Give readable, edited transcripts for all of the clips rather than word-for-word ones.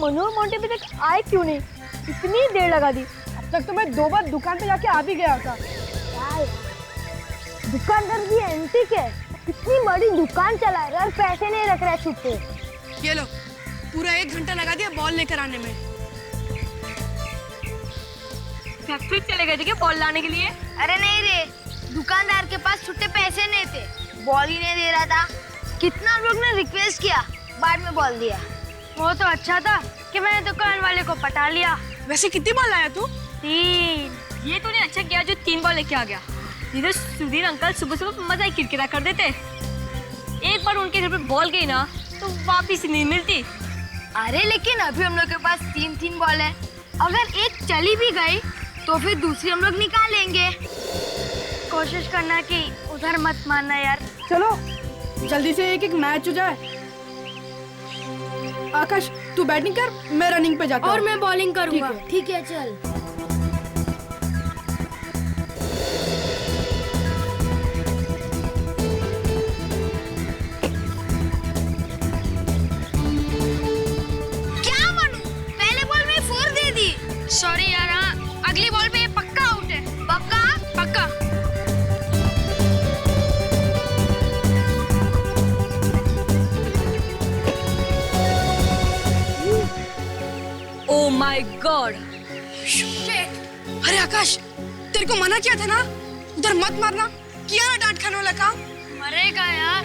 मनु और मोंटी अभी तक आए क्यों नहीं? इतनी देर लगा दी। अब तक तो मैं 2 बार दुकान पे जाके आ भी गया था। दुकानदार भी एंटी के इतनी बड़ी दुकान चला रहा है और पैसे नहीं रख रहा है छुट्टे। ये लो, पूरा 1 घंटा लगा दिया बॉल लेकर आने में। फैक्ट्री चले गए थे क्या बॉल लाने के लिए? अरे नहीं रे, दुकानदार के पास छुट्टे पैसे नहीं थे, बॉल ही नहीं दे रहा था। कितना लोग ने रिक्वेस्ट किया, बाद में बॉल दिया। वो तो अच्छा था कि मैंने दुकान वाले को पटा लिया। वैसे कितनी बॉल लाया तू? 3। ये तूने अच्छा किया जो 3 बॉल लेके आ गया। इधर सुधीर अंकल सुबह सुबह मजा ही किरकिरा कर देते। एक बार उनके घर पे बॉल गई ना तो वापिस नहीं मिलती। अरे लेकिन अभी हम लोग के पास 3 बॉल है, अगर एक चली भी गई तो फिर दूसरी हम लोग निकालेंगे। कोशिश करना कि उधर मत मारना यार। चलो जल्दी से एक मैच हो जाए। आकाश तू बैटिंग कर, मैं रनिंग पे जाता हूँ। और मैं बॉलिंग करूंगा। ठीक है चल। क्या मनु, पहले बॉल में 4 दे दी। सॉरी यार, हाँ अगली बॉल पे पक्का आउट है। पक्का? पक्का। Oh my God. अरे आकाश, तेरे को मना किया था ना उधर मत मारना, किया ना डांट खाने वाला काम। मरेगा यार।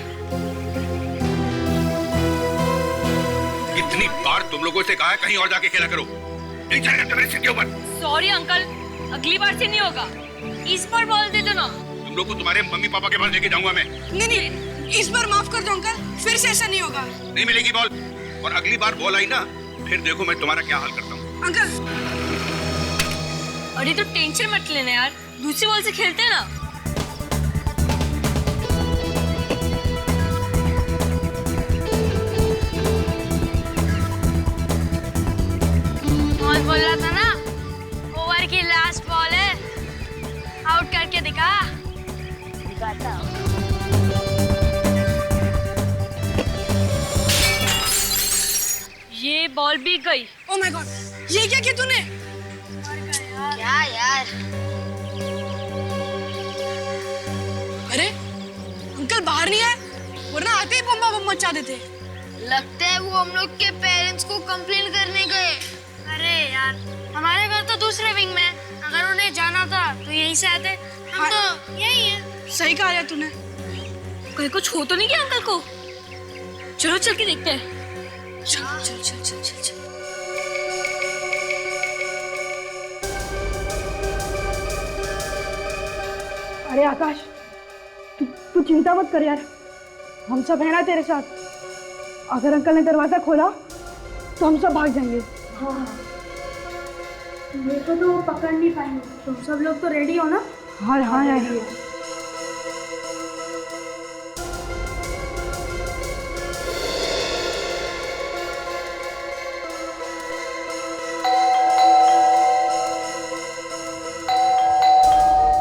कितनी बार तुम लोगों से कहा है कहीं और जाके खेला करो, नहीं चलेगा तो मेरे सिर के ऊपर। सॉरी अंकल, अगली बार से नहीं होगा। इस बार बॉल दे दो ना। तुम लोग को तुम्हारे मम्मी पापा के पास लेके जाऊंगा मैं। नहीं, इस बार माफ कर दो अंकल, फिर से ऐसा नहीं होगा। नहीं मिलेगी बॉल, और अगली बार बॉल आई ना फिर देखो मैं तुम्हारा क्या हाल करता हूँ। अंकल अरे तो टेंशन मत लेना यार, दूसरी बॉल से खेलते हैं ना। कौन बोल रहा था ना, ओवर की लास्ट बॉल है, आउट करके दिखाता हूँ। ये बॉल भी गई। ओह माय गॉड, ये क्या किया तूने? क्या यार? अरे अंकल बाहर नहीं आए, वरना आते ही बम्बा बम मचा देते। लगता है वो हम लोग के पेरेंट्स को कंप्लेन करने गए। अरे यार, हमारे घर तो दूसरे विंग में, अगर उन्हें जाना था तो यहीं से आते। हम तो यही है। सही कहा यार तूने। कहीं कुछ हो तो नहीं गया अंकल को? चलो चल के देखते हैं। चल चल चल चल चल चल। अरे आकाश, तू चिंता मत कर यार, हम सब है ना तेरे साथ। अगर अंकल ने दरवाजा खोला तो हम सब भाग जाएंगे। हाँ, मेरे को तो पकड़ नहीं पाएंगे। तुम सब लोग तो रेडी हो ना? हाँ हाँ रेडी है।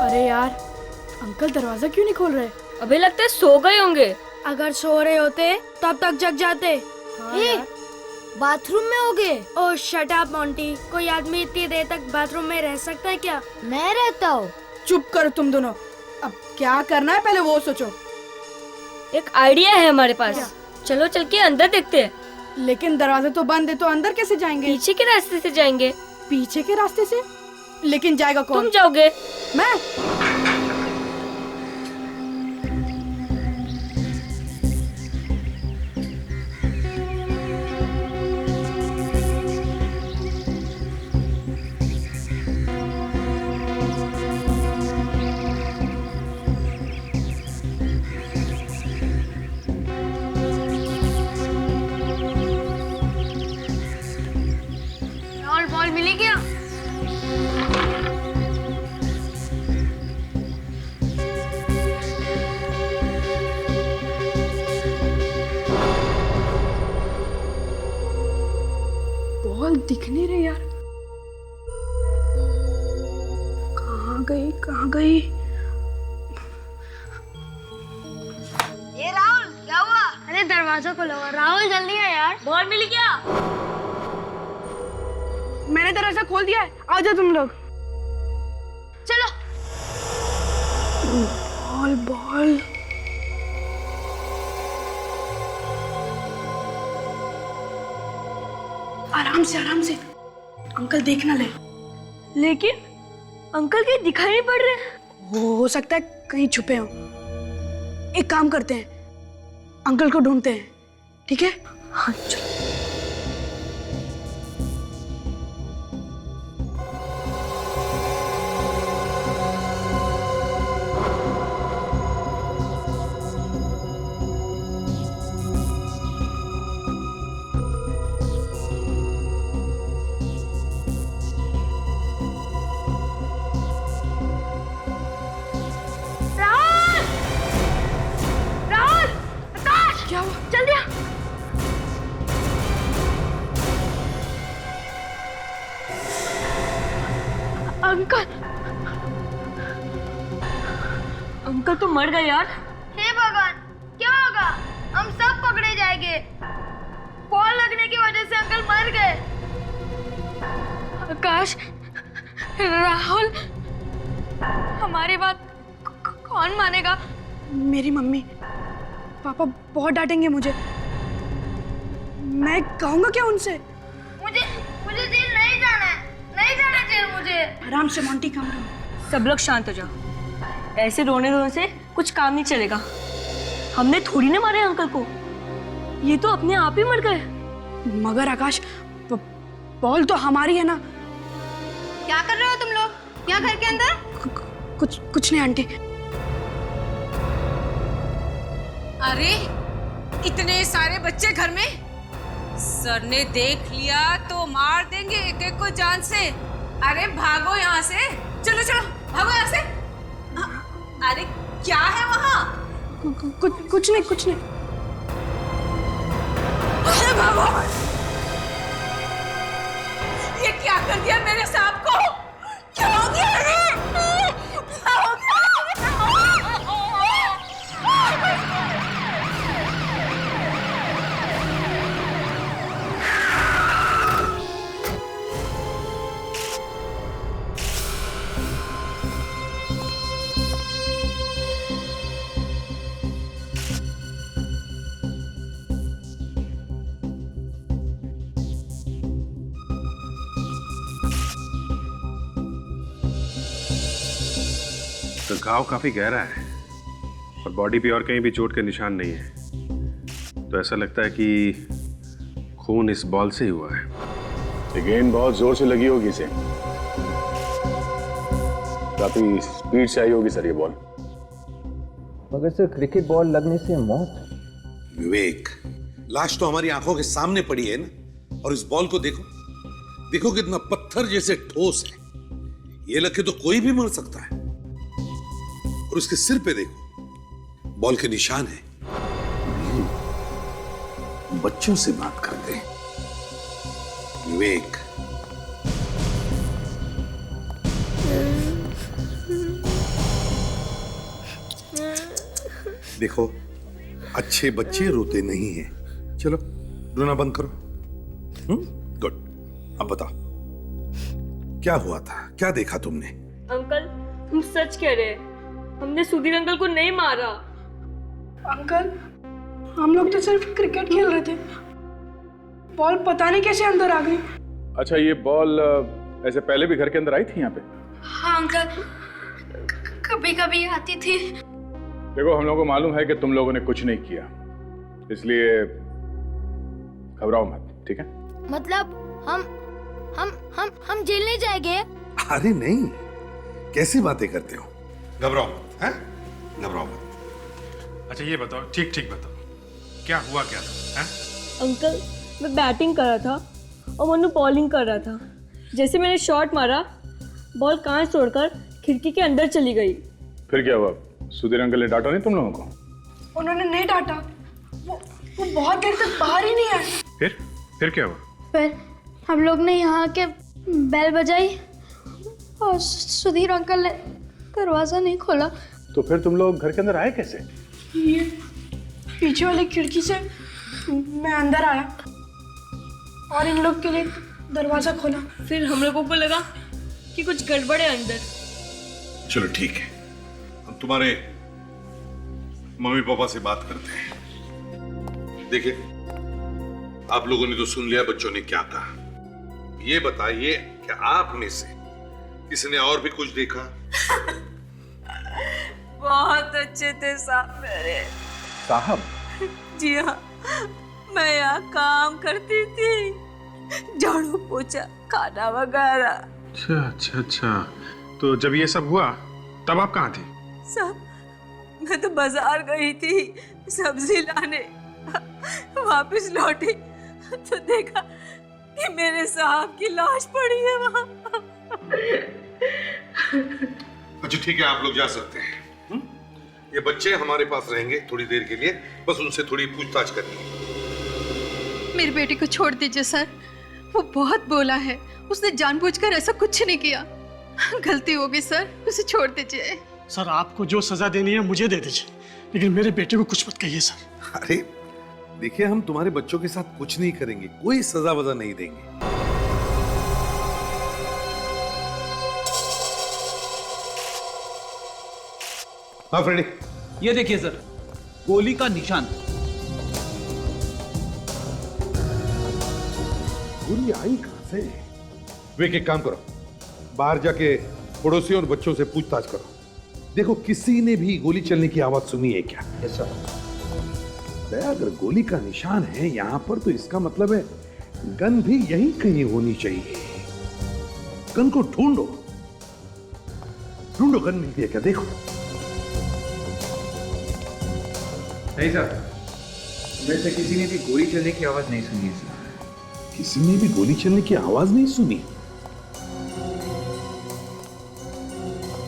अरे यार, अंकल दरवाजा क्यों नहीं खोल रहे? अबे लगता है सो गए होंगे। अगर सो रहे होते तब तक जग जाते। बाथरूम में हो गए? ओह शट अप मोंटी, कोई आदमी इतनी देर तक बाथरूम में रह सकता है क्या? मैं रहता हूँ। चुप कर तुम दोनों, अब क्या करना है पहले वो सोचो। एक आइडिया है हमारे पास, चलो चल के अंदर देखते हैं। लेकिन दरवाजा तो बंद है, तो अंदर कैसे जाएंगे? पीछे के रास्ते से जाएंगे। पीछे के रास्ते से? लेकिन जाएगा कौन? तुम जाओगे। मैं? बॉल मिली क्या? बॉल दिख नहीं रही यार, कहाँ गई कहाँ गई? ये राहुल, क्या हुआ? अरे दरवाजा खोलो, राहुल जल्दी है यार। बॉल मिली क्या? मैंने दरवाजा खोल दिया है, आ जाओ तुम लोग। चलो। Ball ball. आराम से अंकल देख ना ले। लेकिन अंकल कहीं दिखाई नहीं पड़ रहे। हो सकता है कहीं छुपे हो। एक काम करते हैं, अंकल को ढूंढते हैं, ठीक है? हाँ चलो। क्या हुआ? जल्दी आ। अंकल अंकल तो मर गए यार। हे भगवान, क्या होगा? हम सब पकड़े जाएंगे। बॉल लगने की वजह से अंकल मर गए। आकाश, राहुल, हमारी बात कौन मानेगा? मेरी मम्मी पापा बहुत डांटेंगे मुझे। मैं कहूंगा क्या उनसे? मुझे मुझे जेल नहीं जाना है, नहीं जाना जेल मुझे। आराम से मोंटी, कम रहो। सब लोग शांत हो जाओ। ऐसे रोने रोने से कुछ काम नहीं चलेगा। हमने थोड़ी ना मारे अंकल को, ये तो अपने आप ही मर गए। मगर आकाश, बॉल तो हमारी है ना। क्या कर रहे हो तुम लोग यहाँ घर के अंदर? कुछ नहीं आंटी। अरे इतने सारे बच्चे घर में, सर ने देख लिया तो मार देंगे एक एक को जान से। अरे भागो यहाँ से, चलो चलो भागो यहाँ से। अरे क्या है वहाँ? कुछ नहीं। अरे भागो। ये क्या कर दिया मेरे सांप को? क्या हो गया? क्या हो गया? तो घाव काफी गहरा है और बॉडी पे और कहीं भी चोट के निशान नहीं है। तो ऐसा लगता है कि खून इस बॉल से ही हुआ है। ये गेंद बहुत जोर से लगी होगी इसे, काफी स्पीड से आई होगी सर ये बॉल। मगर सर क्रिकेट बॉल लगने से मौत? विवेक, लाश तो हमारी आंखों के सामने पड़ी है ना, और इस बॉल को देखो, देखो कितना पत्थर जैसे ठोस है। ये लगे तो कोई भी मर सकता है। और उसके सिर पे देखो, बॉल के निशान है। बच्चों से बात करते हैं विवेक। देखो, अच्छे बच्चे रोते नहीं हैं। चलो रोना बंद करो। गुड। अब बताओ क्या हुआ था, क्या देखा तुमने? अंकल, हम सच कह रहे हैं, हमने सुधीर अंकल को नहीं मारा। अंकल, हम लोग तो सिर्फ क्रिकेट खेल रहे थे, बॉल पता नहीं कैसे अंदर आ गई। अच्छा, ये बॉल ऐसे पहले भी घर के अंदर आई थी यहाँ पे? हाँ अंकल, कभी कभी आती थी। देखो, हम लोगों को मालूम है कि तुम लोगों ने कुछ नहीं किया, इसलिए घबराओ मत, ठीक है? मतलब हम जेल नहीं जाएंगे? अरे नहीं, कैसी बातें करते हो? घबराओ मत, हैं? घबराओ मत। अच्छा ये बताओ, ठीक ठीक बताओ, क्या हुआ क्या था? अंकल, मैं बैटिंग कर रहा था और मनु बॉलिंग कर रहा था। जैसे मैंने शॉट मारा, बॉल कांच तोड़कर खिड़की के अंदर चली गई। फिर क्या हुआ? सुधीर अंकल ने डांटा नहीं तुम लोगों को? उन्होंने नहीं डांटा, वो बहुत देर तक बाहर ही नहीं आए। फिर क्या हुआ? फिर हम लोग ने यहाँ के बेल बजाई और सुधीर अंकल ने दरवाजा नहीं खोला। तो फिर तुम लोग घर के अंदर आए कैसे? ये पीछे वाली खिड़की से मैं अंदर आया और इन लोग के लिए दरवाजा खोला। फिर हम लोगों को लगा कि कुछ गड़बड़ है अंदर। चलो ठीक है, हम तुम्हारे मम्मी पापा से बात करते हैं। देखिए, आप लोगों ने तो सुन लिया बच्चों ने क्या कहा। ये बताइए कि आप में से किसी ने और भी कुछ देखा? बहुत अच्छे थे साहब मेरे। साहब? जी हाँ, मैं यहाँ काम करती थी, झाड़ू पोछा खाना वगैरह। अच्छा अच्छा अच्छा, तो जब ये सब हुआ तब आप कहाँ थे? सब मैं तो बाजार गई थी सब्जी लाने, वापस लौटी तो देखा कि मेरे साहब की लाश पड़ी है वहाँ। अच्छा ठीक है, आप लोग जा सकते हैं। ये बच्चे हमारे पास रहेंगे थोड़ी देर के लिए, बस उनसे थोड़ी पूछताछ करनी है। मेरी बेटी को छोड़ दीजिए सर, वो बहुत बोला है, उसने जानबूझकर ऐसा कुछ नहीं किया, गलती होगी सर, उसे छोड़ दीजिए। सर आपको जो सजा देनी है मुझे दे दीजिए, लेकिन मेरे बेटे को कुछ मत कहिए सर। अरे देखिए, हम तुम्हारे बच्चों के साथ कुछ नहीं करेंगे, कोई सजा वजा नहीं देंगे। हाँ फ्रेडी, ये देखिए सर, गोली का निशान। गोली आई कहां से? वे एक काम करो, बाहर जाके पड़ोसियों और बच्चों से पूछताछ करो। देखो किसी ने भी गोली चलने की आवाज सुनी है क्या? Yes sir. अगर गोली का निशान है यहां पर तो इसका मतलब है गन भी यहीं कहीं होनी चाहिए। गन को ढूंढो, ढूंढो, गन मिलती है क्या? देखो। नहीं सर, वैसे किसी ने भी गोली चलने की आवाज नहीं सुनी है सर। किसी ने भी गोली चलने की आवाज नहीं सुनी?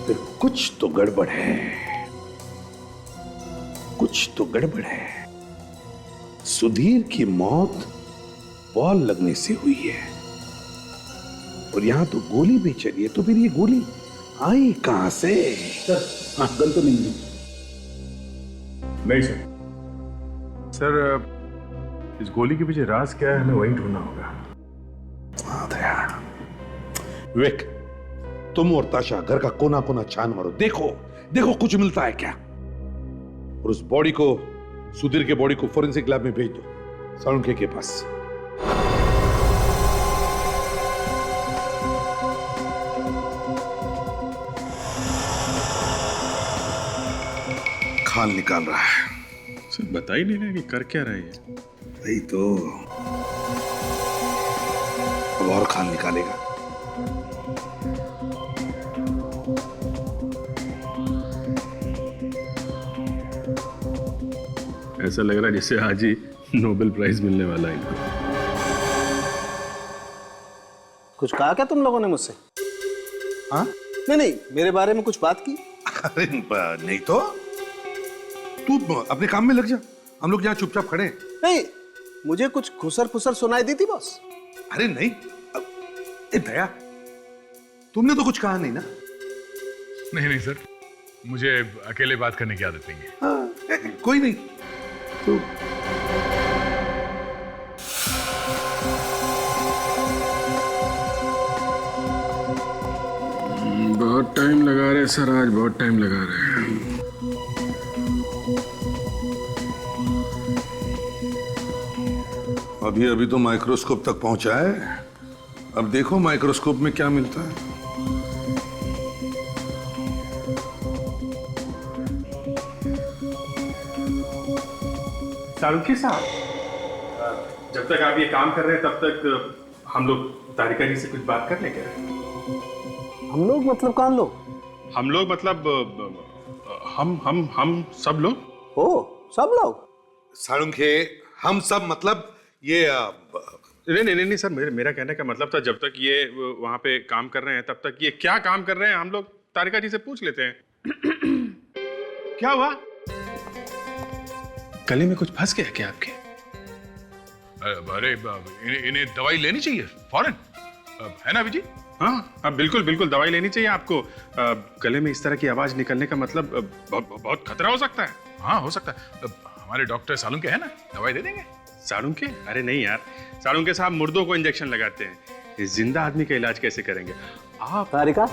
फिर कुछ तो गड़बड़ है, कुछ तो गड़बड़ है। सुधीर की मौत बॉल लगने से हुई है और यहां तो गोली भी चली है, तो फिर ये गोली आई कहां से? सर गन तो नहीं मिली। नहीं सर। सर, इस गोली के पीछे राज क्या है, हमें वही ढूंढना होगा। विवेक, तुम और ताशा घर का कोना कोना छान मारो, देखो देखो कुछ मिलता है क्या। और उस बॉडी को, सुधीर के बॉडी को फोरेंसिक लैब में भेज दो, साळुंखे के पास। खाल निकाल रहा है। सर बता ही नहीं रहे कि कर क्या रहे हैं। वही तो, अब और खाल निकालेगा। ऐसा लग रहा है जैसे आज ही नोबेल प्राइज मिलने वाला है इनको। कुछ कहा क्या तुम लोगों ने मुझसे? हाँ? नहीं, मेरे बारे में कुछ बात की? अरे नहीं तो, तू अपने काम में लग जा, हम लोग यहाँ चुपचाप खड़े हैं। नहीं, मुझे कुछ खुसर फुसर सुनाई दी थी बॉस। अरे नहीं, दया, तुमने तो कुछ कहा नहीं ना? नहीं नहीं सर, मुझे अकेले बात करने की आदत नहीं है। हाँ, कोई नहीं तो। बहुत टाइम लगा रहे सर, आज बहुत टाइम लगा रहे हैं। अभी अभी तो माइक्रोस्कोप तक पहुंचा है, अब देखो माइक्रोस्कोप में क्या मिलता है। साळुंखे साहब, जब तक आप ये काम कर रहे हैं तब तक हम लोग तारिका जी से कुछ बात कर लें क्या? हम लोग मतलब कौन लोग? हम लोग मतलब हम सब लोग। ओ, सब लोग? साळुंखे, हम सब मतलब ये नहीं सर, मेरा कहने का मतलब था जब तक ये वहां पे काम कर रहे हैं तब तक ये क्या काम कर रहे हैं हम लोग तारिका जी से पूछ लेते हैं। क्या हुआ? गले में कुछ फंस गया क्या आपके? अरे इन्हें दवाई लेनी चाहिए फौरन, है ना अभिजीत? हाँ, बिल्कुल बिल्कुल दवाई लेनी चाहिए आपको। गले में इस तरह की आवाज निकलने का मतलब बहुत खतरा हो सकता है। हाँ हो सकता है, हमारे डॉक्टर साळुंखे है ना, दवाई दे देंगे। साळुंखे? अरे नहीं यार, साळुंखे साहब मुर्दों को इंजेक्शन लगाते हैं, इस जिंदा आदमी का इलाज कैसे करेंगे आप? तारिका,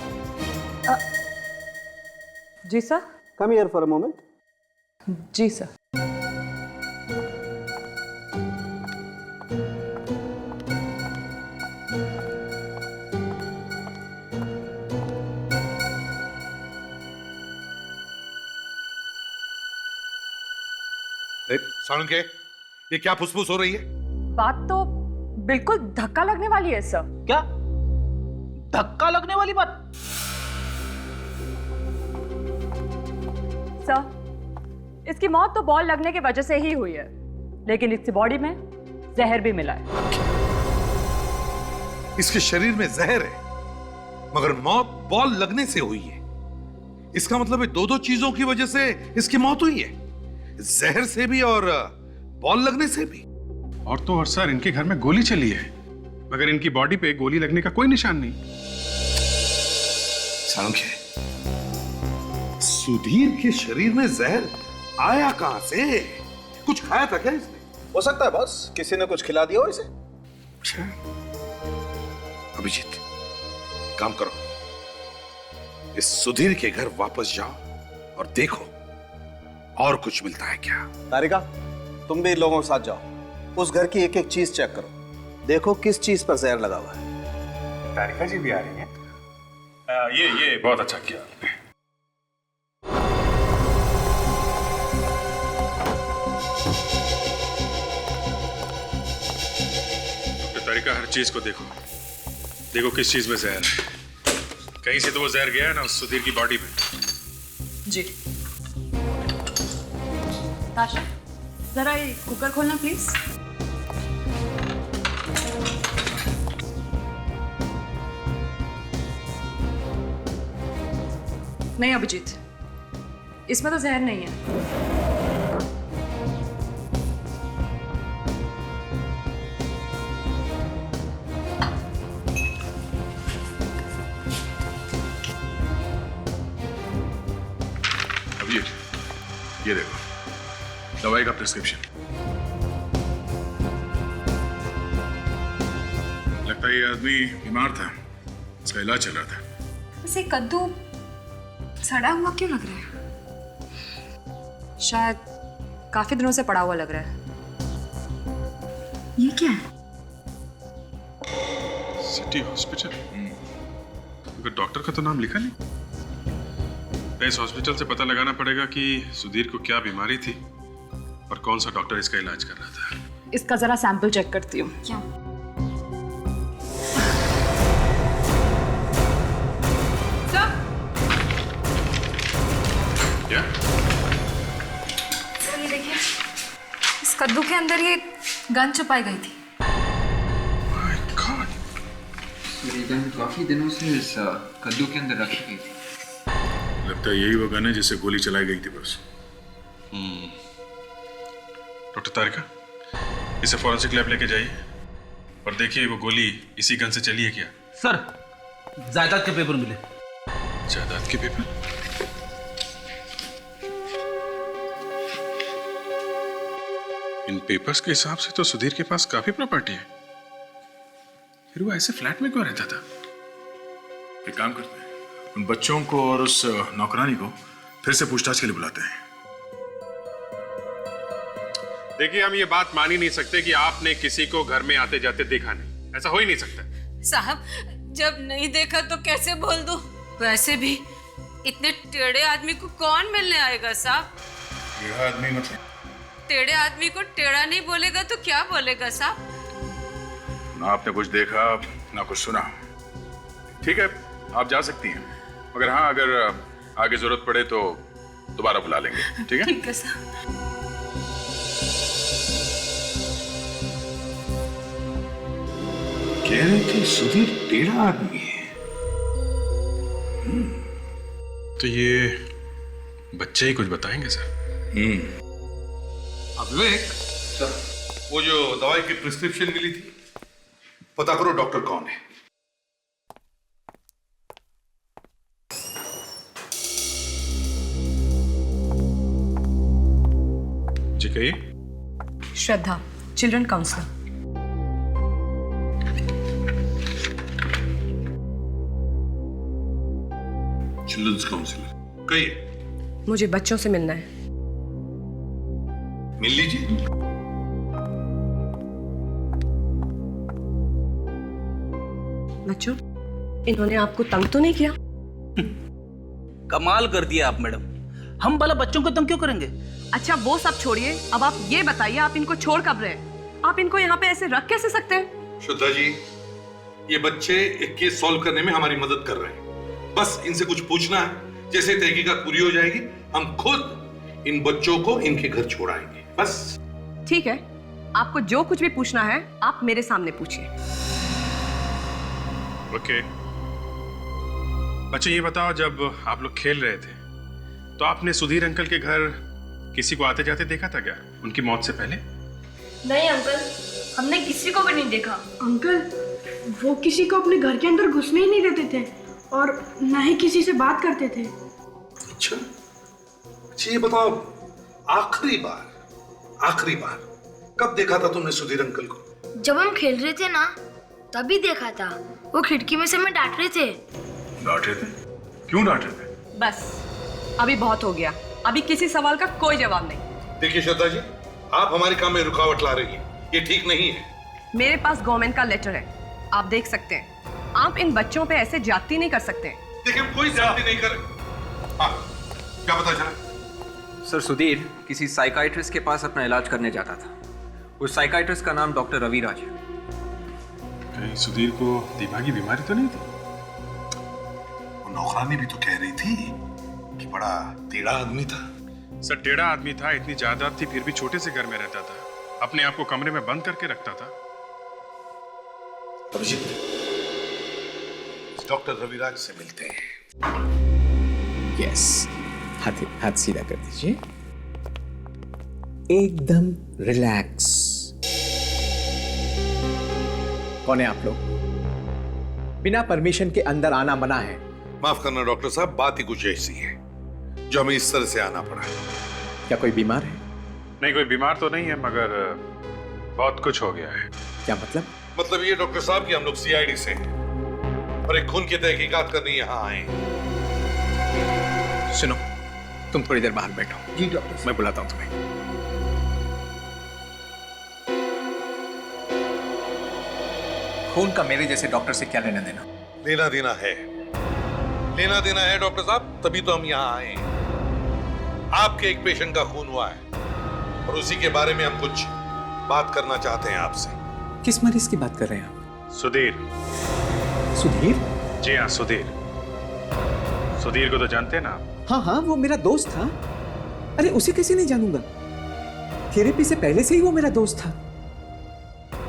जी sir. Come here for a moment. जी सर। साळुंखे, ये क्या फुसफुस हो रही है? बात तो बिल्कुल धक्का लगने वाली है सर। क्या धक्का लगने वाली बात? सर, इसकी मौत तो बॉल लगने की वजह से ही हुई है, लेकिन इसकी बॉडी में जहर भी मिला है। इसके शरीर में जहर है, मगर मौत बॉल लगने से हुई है। इसका मतलब है दो चीजों की वजह से इसकी मौत हुई है, जहर से भी और बॉल लगने से भी। और तो और सर, इनके घर में गोली चली है, मगर इनकी बॉडी पे गोली लगने का कोई निशान नहीं। साळुंखे, सुधीर के शरीर में जहर आया कहां से? कुछ खाया था क्या इसने? हो सकता है बॉस, किसी ने कुछ खिला दिया हो इसे। अभिजीत, काम करो, इस सुधीर के घर वापस जाओ और देखो और कुछ मिलता है क्या। तारिका, तुम भी इन लोगों के साथ जाओ, उस घर की एक एक चीज चेक करो, देखो किस चीज पर जहर लगा हुआ है। तारिका जी भी आ रही हैं। ये बहुत अच्छा किया आपने। तारिका, हर चीज को देखो, देखो किस चीज में जहर है। कहीं से तो वो जहर गया है ना उस सुधीर की बॉडी में। जी। ताशा, जरा ये कुकर खोलना प्लीज। नहीं अभिजीत, इसमें तो जहर नहीं है। ये देखो, दवाई का प्रिस्क्रिप्शन। लगता है ये आदमी बीमार था, इसका इलाज चल रहा था। वैसे कद्दू सड़ा हुआ क्यों लग रहा है? शायद काफी दिनों से पड़ा हुआ लग रहा है। ये क्या है? सिटी हॉस्पिटल, मगर डॉक्टर का तो नाम लिखा नहीं। इस हॉस्पिटल से पता लगाना पड़ेगा कि सुधीर को क्या बीमारी थी और कौन सा डॉक्टर इसका इलाज कर रहा था। इसका जरा सैंपल चेक करती हूँ। क्या? क्या? सर ये देखिए, इस कद्दू के अंदर ये गन छुपाई गई थी। My God! ये गन काफी दिनों से इस कद्दू के अंदर रखी गई थी। लगता है यही वो गन है जिससे गोली चलाई गई थी बस। डॉक्टर तारिका, इसे फॉरेंसिक लैब लेके जाइए और देखिए वो गोली इसी गन से चली है क्या। सर, जायदाद के पेपर मिले। जायदाद के पेपर? इन पेपर्स के हिसाब से तो सुधीर के पास काफी प्रॉपर्टी है, फिर वो ऐसे फ्लैट में क्यों रहता था? एक काम करते हैं, उन बच्चों को और उस नौकरानी को फिर से पूछताछ के लिए बुलाते हैं। देखिए, हम ये बात मान ही नहीं सकते कि आपने किसी को घर में आते जाते देखा नहीं। ऐसा हो ही नहीं सकता। साहब, जब नहीं देखा तो कैसे बोल दूं? वैसे भी इतने टेढ़े आदमी को कौन मिलने आएगा साहब? टेढ़ा आदमी मतलब? टेढ़े आदमी को टेढ़ा नहीं बोलेगा तो क्या बोलेगा साहब? ना आपने कुछ देखा ना कुछ सुना। ठीक है, आप जा सकती हैं, मगर हाँ, अगर आगे जरूरत पड़े तो दोबारा बुला लेंगे। ठीक है? ठीक है साहब। कह रहे थे सुधीर टेढ़ा आदमी है। तो ये बच्चे ही कुछ बताएंगे सर। विवेक, वो जो दवाई की प्रिस्क्रिप्शन मिली थी, पता करो डॉक्टर कौन है। जी कहिए। श्रद्धा, चिल्ड्रन काउंसलर। चिल्ड्रंस काउंसिलर, कहिए। मुझे बच्चों से मिलना है। मिल लीजिए। बच्चों, इन्होंने आपको तंग तो नहीं किया? कमाल कर दिया आप मैडम, हम भला बच्चों को तंग क्यों करेंगे? अच्छा वो सब छोड़िए, अब आप ये बताइए आप इनको छोड़ कब रहे? आप इनको यहाँ पे ऐसे रख कैसे सकते हैं? श्रद्धा जी, ये बच्चे एक केस सॉल्व करने में हमारी मदद कर रहे हैं। बस इनसे कुछ पूछना है, जैसे तहकीकात पूरी हो जाएगी हम खुद इन बच्चों को इनके घर छोड़ाएंगे। बस ठीक है, आपको जो कुछ भी पूछना है आप मेरे सामने पूछिए। ओके। अच्छा ये बताओ, जब आप लोग खेल रहे थे तो आपने सुधीर अंकल के घर किसी को आते जाते देखा था क्या, उनकी मौत से पहले? नहीं अंकल, हमने किसी को भी नहीं देखा। अंकल, वो किसी को अपने घर के अंदर घुसने ही नहीं देते थे और न ही किसी से बात करते थे। अच्छा, ये बताओ, आखिरी बार कब देखा था तुमने सुधीर अंकल को? जब हम खेल रहे थे ना, तभी देखा था। वो खिड़की में से हमें डांट रहे थे। डांट रहे थे? क्यों डांट रहे थे? बस अभी बहुत हो गया, अभी किसी सवाल का कोई जवाब नहीं। देखिए श्रद्धा जी, आप हमारे काम में रुकावट ला रही हैं, ये ठीक नहीं है। मेरे पास गवर्नमेंट का लेटर है, आप देख सकते हैं। आप इन बच्चों पे ऐसे ज्यादती नहीं कर सकते। देखिए कोई ज्यादती नहीं करे। हाँ, क्या पता चला? सर, सुधीर किसी साइकाइट्रिस्ट के पास अपना इलाज करने जाता था। उस साइकाइट्रिस्ट का नाम डॉक्टर रविराज है। कहीं सुधीर को दिमागी बीमारी तो नहीं थी? वो नौकरानी भी तो कह रही थी कि बड़ा टेढ़ा आदमी था। सर टेढ़ा आदमी था, इतनी जायदाद थी, फिर भी छोटे से घर में रहता था, अपने आप को कमरे में बंद करके रखता था। अभिजीत, डॉक्टर रविराज से मिलते हैं। यस, हाथ सीधा कर दीजिए, एकदम रिलैक्स। कौन है आप लोग? बिना परमिशन के अंदर आना मना है। माफ करना डॉक्टर साहब, बात ही कुछ ऐसी है जो हमें इस तरह से आना पड़ा। क्या कोई बीमार है? नहीं, कोई बीमार तो नहीं है, मगर बहुत कुछ हो गया है। क्या मतलब? मतलब ये डॉक्टर साहब कि हम लोग सीआईडी से हैं और एक खून की तहकीकात करने यहाँ आए। सुनो, तुम थोड़ी देर बाहर बैठो। जी डॉक्टर, मैं बुलाता हूँ तुम्हें। खून का मेरे जैसे डॉक्टर से क्या लेना देना? लेना देना है डॉक्टर साहब, तभी तो हम यहाँ आए हैं। आपके एक पेशेंट का खून हुआ है और उसी के बारे में हम कुछ बात करना चाहते हैं आपसे। किस मरीज की बात कर रहे हैं आप? सुधीर। सुधीर? जी हाँ, सुधीर। सुधीर को तो जानते हैं ना? हाँ हाँ, वो मेरा दोस्त था। अरे उसे कैसे नहीं जानूंगा? थेरेपी से पहले से ही वो मेरा दोस्त था।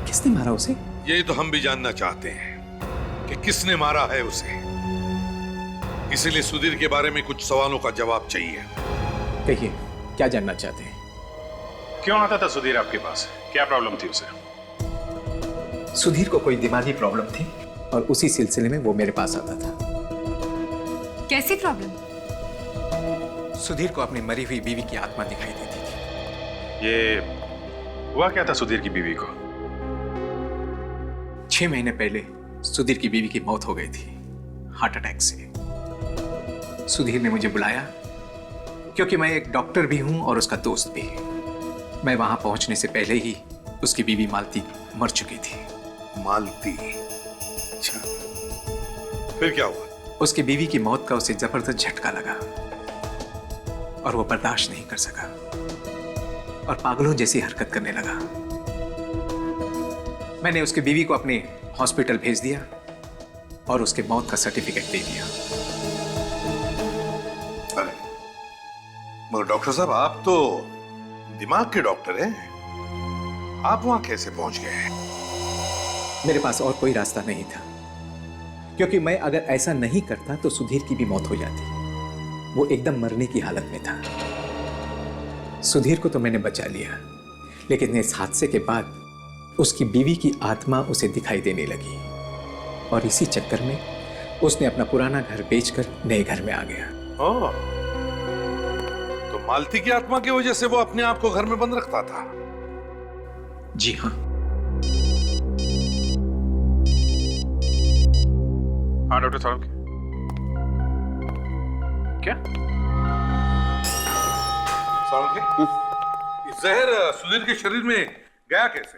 किसने मारा उसे? यही तो हम भी जानना चाहते हैं कि किसने मारा है उसे। इसीलिए सुधीर के बारे में कुछ सवालों का जवाब चाहिए। कहिए, क्या जानना चाहते हैं? क्यों आता था सुधीर आपके पास? क्या प्रॉब्लम थी उसे? सुधीर को कोई दिमागी प्रॉब्लम थी और उसी सिलसिले में वो मेरे पास आता था। कैसी प्रॉब्लम? सुधीर को अपनी मरी हुई बीवी की आत्मा दिखाई देती थी। ये हुआ क्या था सुधीर की बीवी को? 6 महीने पहले सुधीर की बीवी की मौत हो गई थी, हार्ट अटैक से। सुधीर ने मुझे बुलाया क्योंकि मैं एक डॉक्टर भी हूं और उसका दोस्त भी। मैं वहां पहुंचने से पहले ही उसकी बीवी मालती मर चुकी थी। मालती? अच्छा, फिर क्या हुआ? उसकी बीवी की मौत का उसे जबरदस्त झटका लगा और वो बर्दाश्त नहीं कर सका और पागलों जैसी हरकत करने लगा। मैंने उसकी बीवी को अपने हॉस्पिटल भेज दिया और उसके मौत का सर्टिफिकेट दे दिया। अरे मगर डॉक्टर साहब, आप तो दिमाग के डॉक्टर हैं, आप वहां कैसे पहुंच गए? मेरे पास और कोई रास्ता नहीं था, क्योंकि मैं अगर ऐसा नहीं करता तो सुधीर की भी मौत हो जाती। वो एकदम मरने की हालत में था। सुधीर को तो मैंने बचा लिया, लेकिन इस हादसे के बाद उसकी बीवी की आत्मा उसे दिखाई देने लगी और इसी चक्कर में उसने अपना पुराना घर बेचकर नए घर में आ गया। ओह, तो मालती की आत्मा की वजह से वो अपने आप को घर में बंद रखता था? जी हाँ। हाँ डॉक्टर साहब, क्या? जहर सुधीर के शरीर में गया कैसे?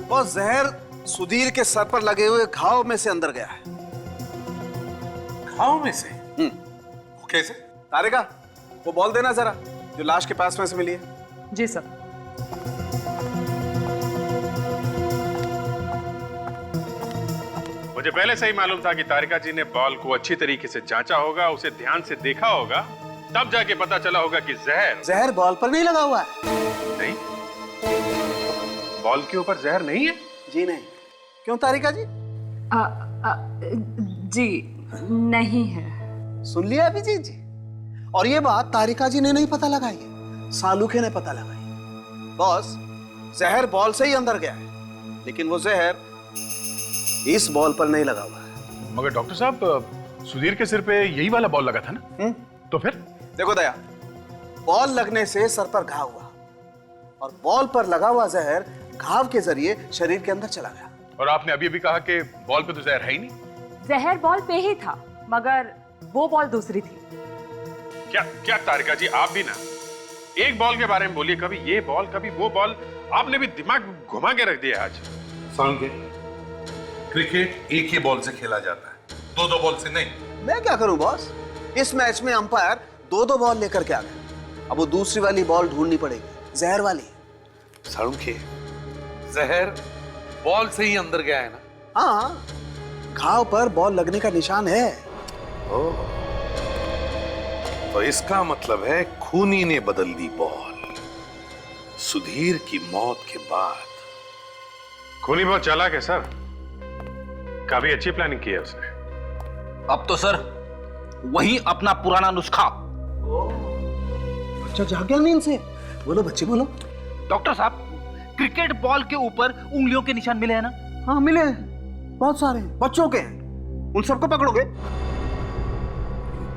वो जहर सुधीर के सर पर लगे हुए घाव में से अंदर गया है। घाव में से? वो कैसे? तारिका, वो बॉल देना जरा, जो लाश के पास में से मिली है। जी सर। मुझे पहले से ही मालूम था कि तारिका जी ने बॉल को अच्छी तरीके से जांचा होगा, उसे ध्यान से देखा होगा, तब जाके पता चला होगा कि जहर बॉल पर नहीं लगा हुआ है। नहीं, बॉल के ऊपर जहर नहीं है। जी नहीं। क्यों तारिका जी? जी नहीं है। सुन लिया अभिजीत जी? और ये बात तारिका जी ने नहीं पता लगाई है, सालूखे ने पता लगाई। बॉस, जहर बॉल से ही अंदर गया है, लेकिन वो जहर इस बॉल पर नहीं लगा हुआ है। मगर डॉक्टर साहब, सुधीर के सिर पे यही वाला बॉल लगा था ना? तो फिर? देखो दया, बॉल लगने से सर पर घाव हुआ और बॉल पर लगा हुआ जहर घाव के जरिए शरीर के अंदर चला गया। और आपने अभी कहा कि बॉल पे तो जहर है ही नहीं। जहर बॉल पे ही था, मगर वो बॉल दूसरी थी। क्या तारिका जी, आप भी ना एक बॉल के बारे में बोलिए, कभी ये बॉल कभी वो बॉल, आपने भी दिमाग घुमा के रख दिया आज। क्रिकेट एक ही बॉल से खेला जाता है, दो बॉल से नहीं। मैं क्या करूं बॉस? इस मैच में अंपायर दो बॉल लेकर के आ गए। अब वो दूसरी वाली बॉल ढूंढनी पड़ेगी, जहर वाली। सालुंखे, जहर बॉल से ही अंदर गया है ना? हाँ, घाव पर बॉल लगने का निशान है। ओह, तो इसका मतलब है खूनी ने बदल दी बॉल सुधीर की मौत के बाद। खूनी बहुत चालाक है सर, काफी अच्छी प्लानिंग की है उसने। अब तो सर वही अपना पुराना नुस्खा। बच्चा जाग गया नींद से। बोलो बच्चे बोलो। डॉक्टर साहब, क्रिकेट बॉल के ऊपर उंगलियों के निशान मिले हैं ना? हाँ मिले हैं, बहुत सारे बच्चों के हैं। उन सबको पकड़ोगे?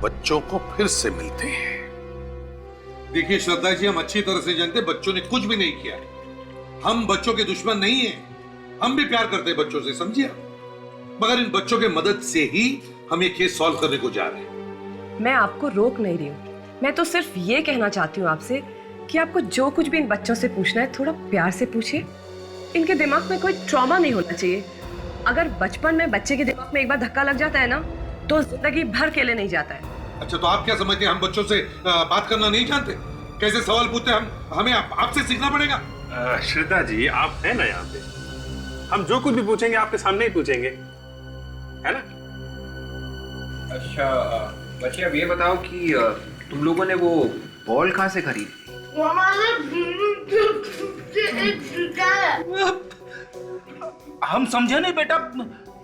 बच्चों को फिर से मिलते हैं। देखिए श्रद्धा जी, हम अच्छी तरह से जानते बच्चों ने कुछ भी नहीं किया। हम बच्चों के दुश्मन नहीं हैं, हम भी प्यार करते हैं बच्चों से, समझिए। मगर इन बच्चों के मदद से ही हम ये केस सॉल्व करने को जा रहे हैं। मैं आपको रोक नहीं रही हूँ, मैं तो सिर्फ ये कहना चाहती हूँ आपसे कि आपको जो कुछ भी इन बच्चों से पूछना है थोड़ा प्यार से पूछिए। इनके दिमाग में कोई ट्रॉमा नहीं होना चाहिए। अगर बचपन में बच्चे के दिमाग में एक बार धक्का लग जाता है ना, तो जिंदगी भर के लिए नहीं जाता है। अच्छा, तो आप क्या समझते हैं हम बच्चों से बात करना नहीं जानते? कैसे सवाल पूछते हैं हम? हमें आपसे सीखना पड़ेगा। श्रद्धा जी, आप हैं ना यहाँ पे, हम जो कुछ भी पूछेंगे आपके सामने ही पूछेंगे, है ना? अच्छा बच्चे, अब ये बताओ कि तुम लोगों ने वो बॉल कहाँ से खरीदी? हम समझे नहीं बेटा,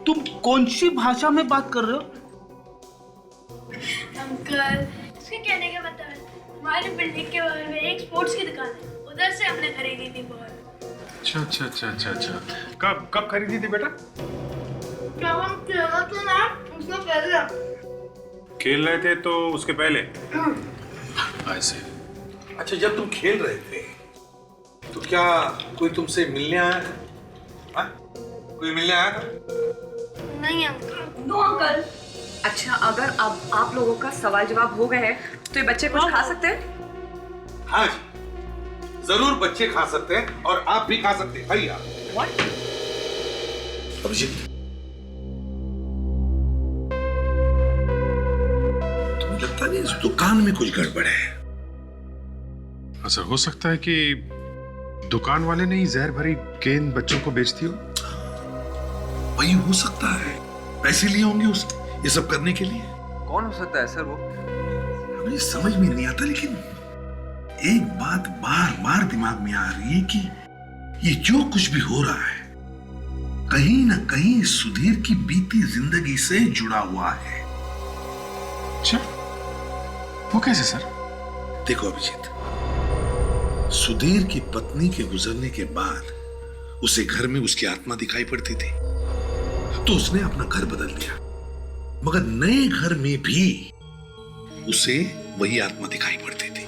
तुम कौन सी भाषा में बात कर रहे हो? अंकल, इसके कहने का मतलब है हमारी बिल्डिंग के बगल में एक स्पोर्ट्स की दुकान है, उधर से हमने खरीदी थी बॉल। अच्छा। कब खरीदी थी बेटा? जब हम खेल रहे थे ना, उससे पहले। खेल रहे थे तो उसके पहले? ऐसे। अच्छा, जब तुम खेल रहे थे तो क्या कोई तुमसे मिलने आया था? कोई मिलने आया था? नहीं अंकल। No uncle. अच्छा, अगर अब आप लोगों का सवाल जवाब हो गए हैं तो ये बच्चे कुछ खा सकते हैं? हाँ जी, जरूर बच्चे खा सकते हैं और आप भी खा सकते हैं। खाइए आप। अभिजीत, तुम्हें लगता नहीं इस दुकान में कुछ गड़बड़ है? सर, हो सकता है कि दुकान वाले ने ही जहर भरी गेंद बच्चों को बेच दी हो। वही हो सकता है, पैसे लिए होंगे उसने ये सब करने के लिए। कौन हो सकता है सर वो? हमें समझ में नहीं आता, लेकिन एक बात बार बार दिमाग में आ रही है कि ये जो कुछ भी हो रहा है कहीं ना कहीं सुधीर की बीती जिंदगी से जुड़ा हुआ है। अच्छा, वो कैसे सर? देखो अभिजीत, सुधीर की पत्नी के गुजरने के बाद उसे घर में उसकी आत्मा दिखाई पड़ती थी, तो उसने अपना घर बदल दिया। मगर नए घर में भी उसे वही आत्मा दिखाई पड़ती थी।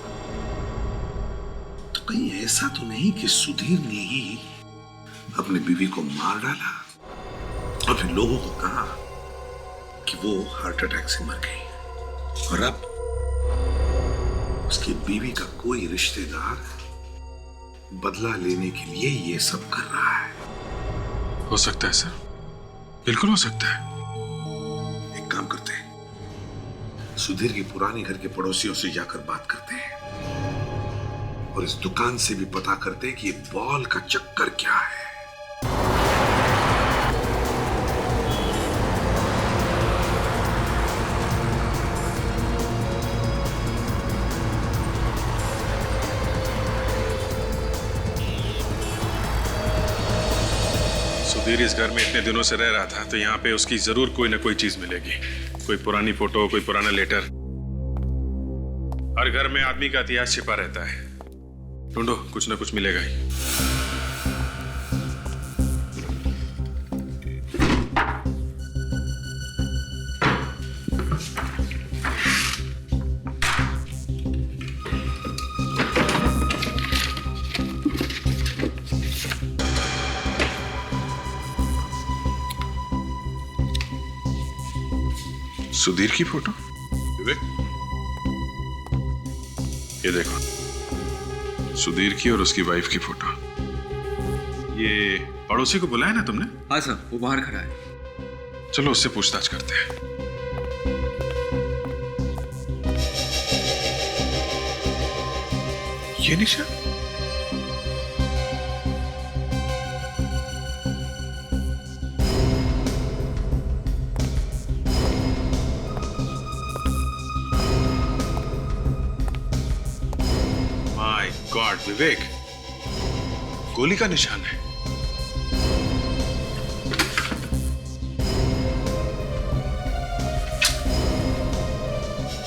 तो कहीं ऐसा तो नहीं कि सुधीर ने ही अपनी बीवी को मार डाला और फिर लोगों को कहा कि वो हार्ट अटैक से मर गई, और अब उसकी बीवी का कोई रिश्तेदार बदला लेने के लिए ये सब कर रहा है। हो सकता है सर, बिल्कुल हो सकता है। एक काम करते हैं, सुधीर की पुरानी घर के पड़ोसियों से जाकर बात करते हैं और इस दुकान से भी पता करते हैं कि ये बॉल का चक्कर क्या है। सुधीर इस घर में इतने दिनों से रह रहा था, तो यहाँ पे उसकी जरूर कोई ना कोई चीज मिलेगी। कोई पुरानी फोटो, कोई पुराना लेटर। हर घर में आदमी का इतिहास छिपा रहता है। ढूंढो, कुछ ना कुछ मिलेगा ही। सुधीर की फोटो? विवेक, ये देखो, सुधीर की और उसकी वाइफ की फोटो। ये पड़ोसी को बुलाया ना तुमने? हाँ सर, वो बाहर खड़ा है। चलो उससे पूछताछ करते हैं। ये निशा? गॉड विवेक, गोली का निशान है।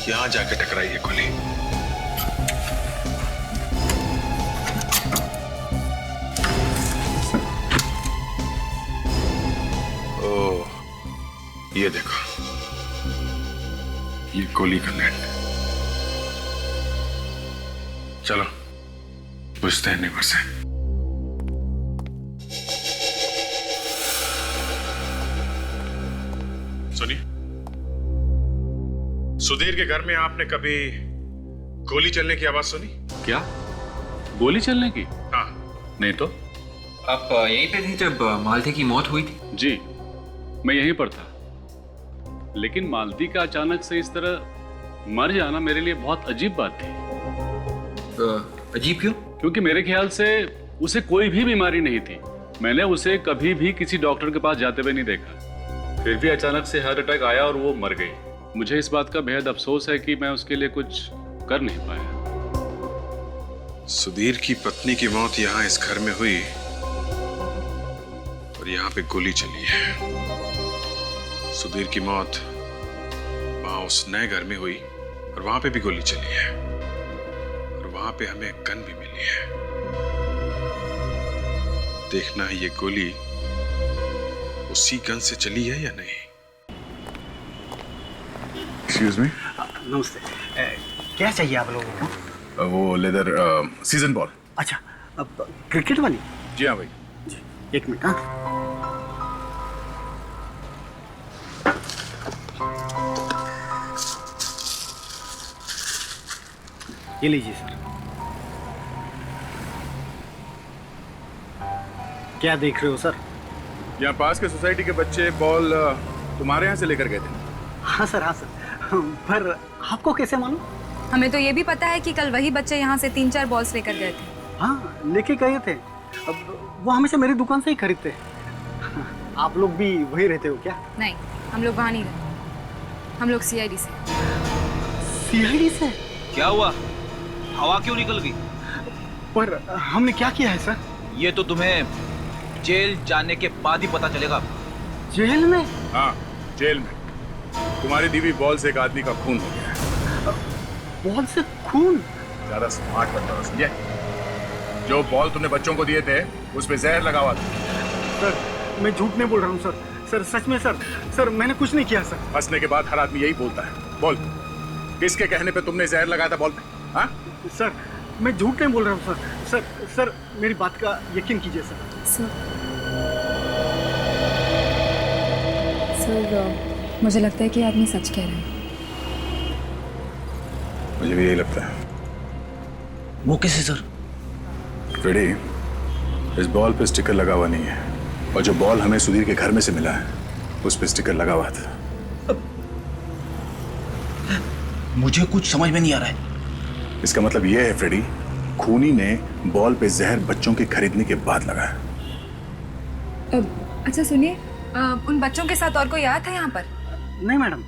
यहां जाके टकराई है गोली। ओह, ये देखो, ये गोली का नेट। चलो पूछते हैं नेबर से। सुनिए, सुधीर के घर में आपने कभी गोली चलने की आवाज सुनी? क्या? गोली चलने की? हाँ। नहीं तो। आप यहीं पे थे जब मालती की मौत हुई थी? जी, मैं यहीं पर था। लेकिन मालती का अचानक से इस तरह मर जाना मेरे लिए बहुत अजीब बात थी। अजीब क्यों? क्योंकि मेरे ख्याल से उसे कोई भी बीमारी नहीं थी। मैंने उसे कभी भी किसी डॉक्टर के पास जाते हुए नहीं देखा। फिर भी अचानक से हार्ट अटैक आया और वो मर गई। मुझे इस बात का बेहद अफसोस है कि मैं उसके लिए कुछ कर नहीं पाया। सुधीर की पत्नी की मौत यहाँ इस घर में हुई और यहाँ पे गोली चली है। सुधीर की मौत वहां उस नए घर में हुई और वहां पे भी गोली चली है और वहां पे हमें गन भी मिली है। देखना है ये गोली उसी गन से चली है या नहीं। Excuse me. नमस्ते। क्या चाहिए आप लोगों को? वो लेदर सीजन बॉल। अच्छा, अब क्रिकेट वाली? जी हाँ भाई। जी, एक मिनट। हाँ, ये लीजिए सर। क्या देख रहे हो सर? यहाँ पास के सोसाइटी के बच्चे बॉल तुम्हारे यहाँ से लेकर गए थे। हाँ सर, हाँ सर। पर आपको कैसे मालूम? हमें तो ये भी पता है कि कल वही बच्चे यहाँ से 3-4 बॉल्स लेकर गए थे। हाँ, लेके गए थे। अब वो हमेशा मेरी दुकान से ही खरीदते हैं। आप लोग भी वही रहते हो क्या? नहीं, हम लोग वहाँ नहीं रहते। हम लोग CID से। CID से? क्या हुआ? हवा क्यों निकल गई? पर हमने क्या किया है सर? ये तो तुम्हें जेल जाने के बाद ही पता चलेगा। जेल में? हाँ, जेल में। तुम्हारी दी हुई बॉल से एक आदमी का खून हो गया है। बॉल से खून? ज्यादा स्मार्ट बनता हो, समझे? जो बॉल तुमने बच्चों को दिए थे उसमें जहर लगा हुआ था। सर, मैं झूठ नहीं बोल रहा हूँ सर। सर सच में सर। सर मैंने कुछ नहीं किया सर। हंसने के बाद हर आदमी यही बोलता है। बोल, किसके कहने पे तुमने जहर लगाया था बॉल में? हाँ? सर मैं झूठ नहीं बोल रहा हूँ सर। सर सर मेरी बात का यकीन कीजिए सर। सर मुझे लगता है कि आदमी सच कह रहा है। मुझे भी यही लगता है। वो कैसे सर? फ्रेडी, इस बॉल पे स्टिकर लगा हुआ नहीं है, और जो बॉल हमें सुधीर के घर में से मिला है उस पे स्टिकर लगा हुआ था। मुझे कुछ समझ में नहीं आ रहा है। इसका मतलब यह है फ्रेडी, खूनी ने बॉल पे जहर बच्चों के खरीदने के बाद लगाया। अच्छा सुनिए, उन बच्चों के साथ और कोई आया था यहाँ पर? नहीं मैडम,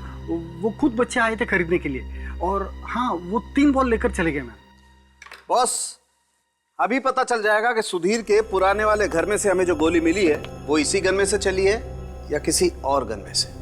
वो खुद बच्चे आए थे खरीदने के लिए, और हाँ वो 3 बॉल लेकर चले गए मैम। बॉस, अभी पता चल जाएगा कि सुधीर के पुराने वाले घर में से हमें जो गोली मिली है वो इसी गन में से चली है या किसी और गन में से।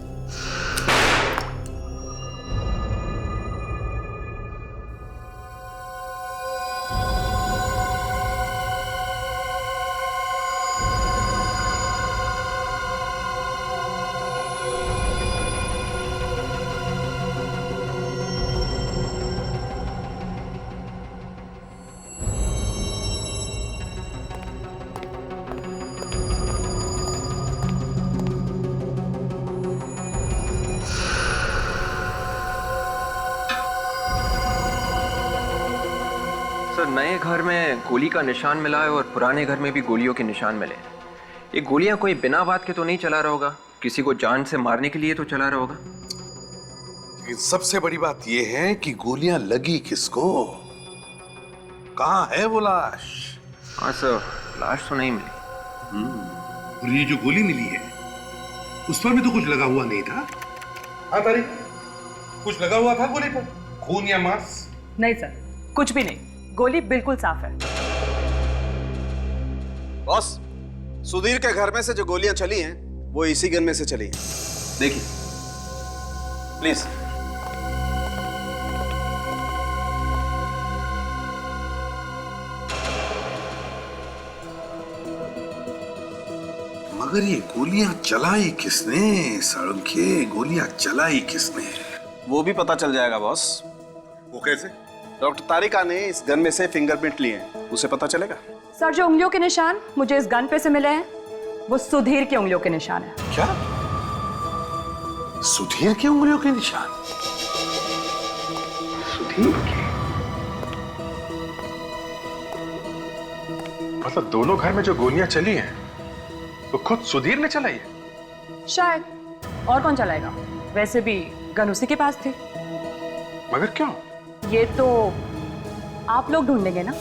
सर, नए घर में गोली का निशान मिला है और पुराने घर में भी गोलियों के निशान मिले। ये गोलियां कोई बिना बात के तो नहीं चला रहा होगा, किसी को जान से मारने के लिए तो चला रहा होगा। लेकिन सबसे बड़ी बात यह है कि गोलियां लगी किसको? कहाँ है वो लाश? हाँ सर, लाश तो नहीं मिली। और ये जो गोली मिली है उस पर भी तो कुछ लगा हुआ नहीं था। हाँ तारीख, कुछ लगा हुआ था गोली पर? खून या मांस? नहीं सर, कुछ भी नहीं, गोली बिल्कुल साफ है। बॉस, सुधीर के घर में से जो गोलियां चली हैं वो इसी गन में से चली हैं। देखिए प्लीज। मगर ये गोलियां चलाई किसने? साळुंखे, गोलियां चलाई किसने? वो भी पता चल जाएगा बॉस। वो कैसे? डॉक्टर तारिका ने इस गन में से फिंगरप्रिंट लिए हैं, उसे पता चलेगा। सर, जो उंगलियों के निशान मुझे इस गन पे से मिले हैं वो सुधीर की उंगलियों के निशान है। क्या? सुधीर की उंगलियों के निशान? सुधीर के? मतलब दोनों घर में जो गोलियां चली हैं वो खुद सुधीर ने चलाई है? शायद, और कौन चलाएगा? वैसे भी गन उसी के पास थी। मगर क्यों? ये तो आप लोग ढूंढ लेंगे ना।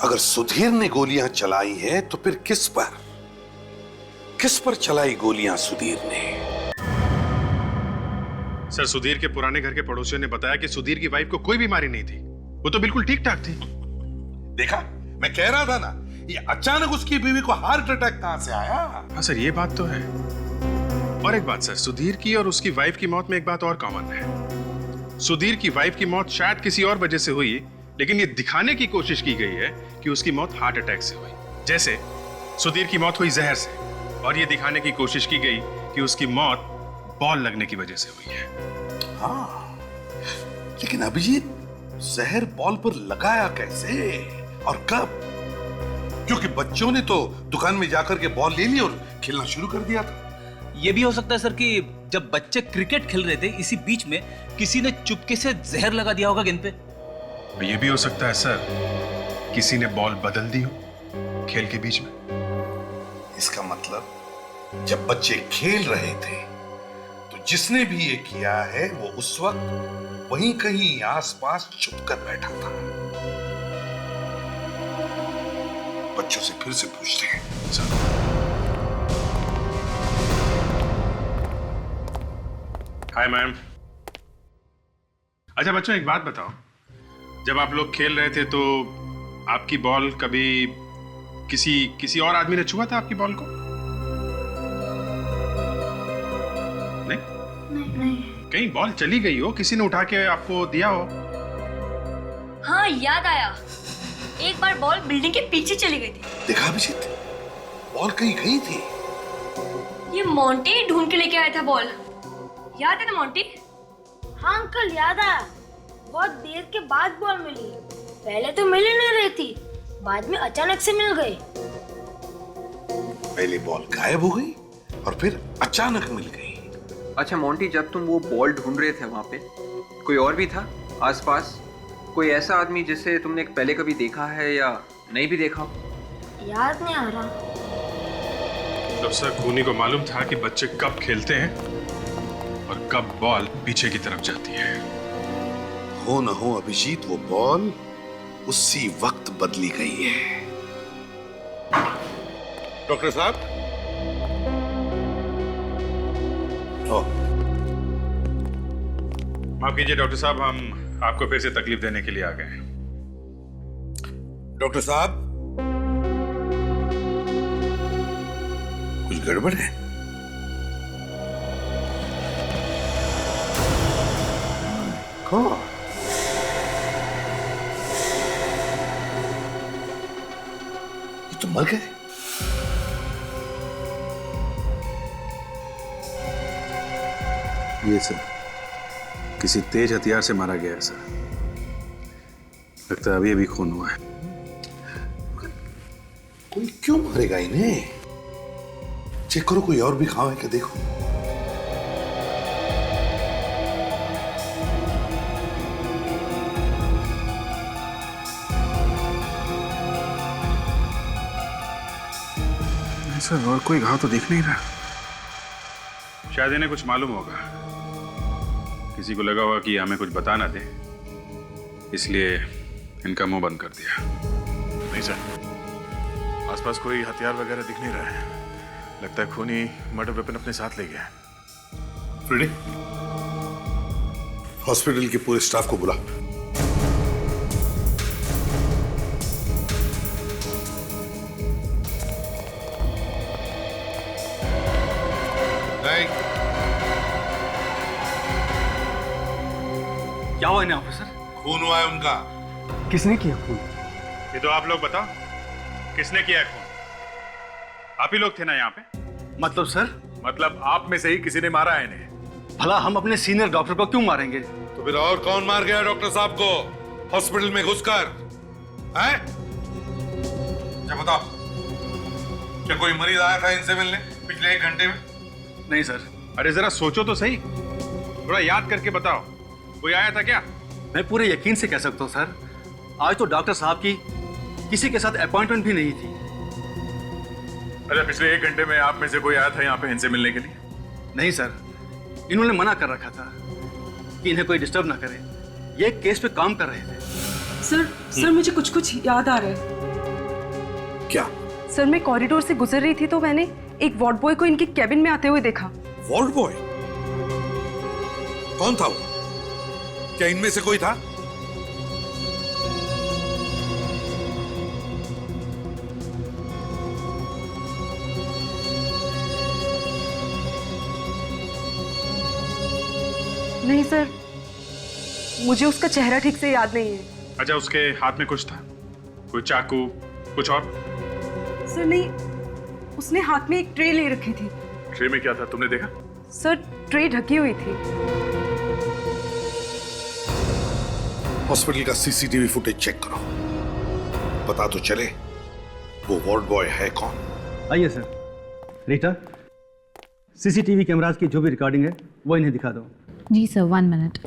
अगर सुधीर ने गोलियां चलाई है तो फिर किस पर चलाई गोलियां सुधीर ने? सर, सुधीर के पुराने घर के पड़ोसियों ने बताया कि सुधीर की वाइफ को कोई बीमारी नहीं थी, वो तो बिल्कुल ठीक ठाक थी। देखा, मैं कह रहा था ना, ये अचानक उसकी बीवी को हार्ट अटैक कहां से आया? हाँ सर, ये बात तो है। और एक बात सर, सुधीर की और उसकी वाइफ की मौत में एक बात और कॉमन है। सुधीर की वाइफ की मौत शायद किसी और वजह से हुई, लेकिन ये दिखाने की कोशिश की गई है कि उसकी मौत हार्ट अटैक से हुई। जैसे सुधीर की मौत हुई जहर से, और ये दिखाने की कोशिश की गई कि उसकी मौत बॉल लगने की वजह से हुई है। हाँ, लेकिन अभिजीत, जहर बॉल पर लगाया कैसे और कब? क्योंकि बच्चों ने तो दुकान में जाकर के बॉल ले ली और खेलना शुरू कर दिया था। ये भी हो सकता है सर कि जब बच्चे क्रिकेट खेल रहे थे इसी बीच में किसी ने चुपके से जहर लगा दिया होगा गेंद पे। ये भी हो सकता है सर, किसी ने बॉल बदल दी हो खेल के बीच में। इसका मतलब जब बच्चे खेल रहे थे तो जिसने भी ये किया है वो उस वक्त वहीं कहीं आसपास छुपकर बैठा था। बच्चों से फिर से पूछते हैं। Hi ma'am. अच्छा बच्चों, एक बात बताओ, जब आप लोग खेल रहे थे तो आपकी बॉल कभी किसी और आदमी ने छुआ था आपकी बॉल को? नहीं? कहीं बॉल चली गई हो, किसी ने उठा के आपको दिया हो? हाँ, याद आया, एक बार बॉल बिल्डिंग के पीछे चली गई थी। देखा अभिजीत, बॉल कहीं गई थी। ये मोंटी ढूंढ के लेके आया था बॉल, याद है ना मोंटी? हाँ अंकल, याद आया। बहुत देर के बाद बॉल मिली, पहले तो मिल ही नहीं रही थी, बाद में अचानक से मिल गई। पहले बॉल गायब हो गई और फिर अचानक मिल गई। अच्छा मोंटी, जब तुम वो बॉल ढूंढ रहे थे वहां पे कोई और भी था आसपास? कोई ऐसा आदमी जिसे तुमने पहले कभी देखा है या नहीं भी देखा हो? याद नहीं आ रहा। तब सर खूनी को मालूम था कि बच्चे कब खेलते हैं और कब बॉल पीछे की तरफ जाती है। हो न हो अभिजीत, वो बॉल उसी वक्त बदली गई है। डॉक्टर साहब, माफ कीजिए डॉक्टर साहब, हम आपको फिर से तकलीफ देने के लिए आ गए। डॉक्टर साहब, कुछ गड़बड़ है? कौन? ये तो मर गए। ये सर किसी तेज हथियार से मारा गया है सर। लगता है अभी अभी खून हुआ है। कोई क्यों मारेगा इन्हें? चेक करो, कोई और भी घाव है क्या, देखो। सर और कोई घाव तो दिख नहीं रहा। शायद इन्हें कुछ मालूम होगा। किसी को लगा होगा कि हमें कुछ बता ना दे, इसलिए इनका मुंह बंद कर दिया। नहीं सर, आसपास कोई हथियार वगैरह दिख नहीं रहा है। लगता है खूनी मर्डर वेपन अपने साथ ले गया है। फ्रेडी, हॉस्पिटल के पूरे स्टाफ को बुला। क्या हुआ इन्हें ऑफिसर? खून हुआ है उनका। किसने किया खून? ये तो आप लोग बताओ, किसने किया है खून? आप ही लोग थे ना यहाँ पे? मतलब सर? मतलब आप में से ही किसी ने मारा है इन्हें। भला हम अपने सीनियर डॉक्टर को क्यों मारेंगे? तो फिर और कौन मार गया डॉक्टर साहब को हॉस्पिटल में घुसकर? हैं? क्या बताओ, क्या कोई मरीज आया था इनसे मिलने पिछले 1 घंटे में? नहीं सर। अरे जरा सोचो तो सही, थोड़ा याद करके बताओ, कोई आया था क्या? मैं पूरे यकीन से कह सकता हूँ सर, आज तो डॉक्टर साहब की किसी के साथ अपॉइंटमेंट भी नहीं थी। अच्छा, पिछले 1 घंटे में आप में से कोई आया था यहाँ पे इनसे मिलने के लिए? नहीं सर, इन्होंने मना कर रखा था कि इन्हें कोई डिस्टर्ब ना करे। ये एक केस पे काम कर रहे थे। सर मुझे कुछ याद आ रहा है। क्या? सर मैं कॉरिडोर से गुजर रही थी तो मैंने एक वार्ड बॉय को इनके कैबिन में आते हुए देखा। Ward boy? कौन था वो? क्या इनमें से कोई था? नहीं सर, मुझे उसका चेहरा ठीक से याद नहीं है। अच्छा, उसके हाथ में कुछ था? कोई चाकू, कुछ और? सर नहीं, उसने हाथ में एक ट्रे ले रखी थी। ट्रे में क्या था, तुमने देखा? सर ट्रे ढकी हुई थी। हॉस्पिटल का सीसीटीवी फुटेज चेक करो, पता तो चले वो वार्ड बॉय है कौन। आइए सर। रीटा, सीसीटीवी कैमरास की जो भी रिकॉर्डिंग है वो इन्हें दिखा दो। जी सर, 1 मिनट।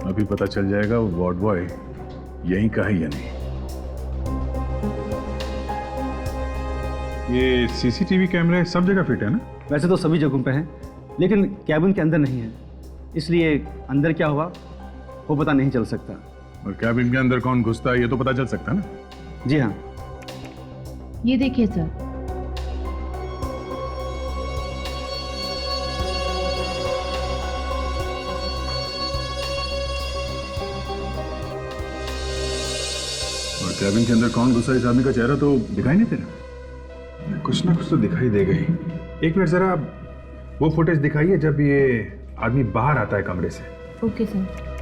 अभी पता चल जाएगा वो वार्ड बॉय यहीं का है या नहीं। ये सीसीटीवी कैमरे सब जगह फिट है ना? वैसे तो सभी जगहों पे हैं, लेकिन कैबिन के अंदर नहीं है, इसलिए अंदर क्या हुआ वो पता नहीं चल सकता। और कैबिन के अंदर कौन घुसता है ये तो पता चल सकता है ना? जी हाँ। ये देखिए सर। और कैबिन के अंदर कौन घुसा, इस आदमी का चेहरा तो दिखाई नहीं दे रहा। कुछ ना कुछ तो दिखाई दे गई। एक मिनट जरा वो फुटेज दिखाइए जब ये आदमी बाहर आता है कमरे से। Okay sir.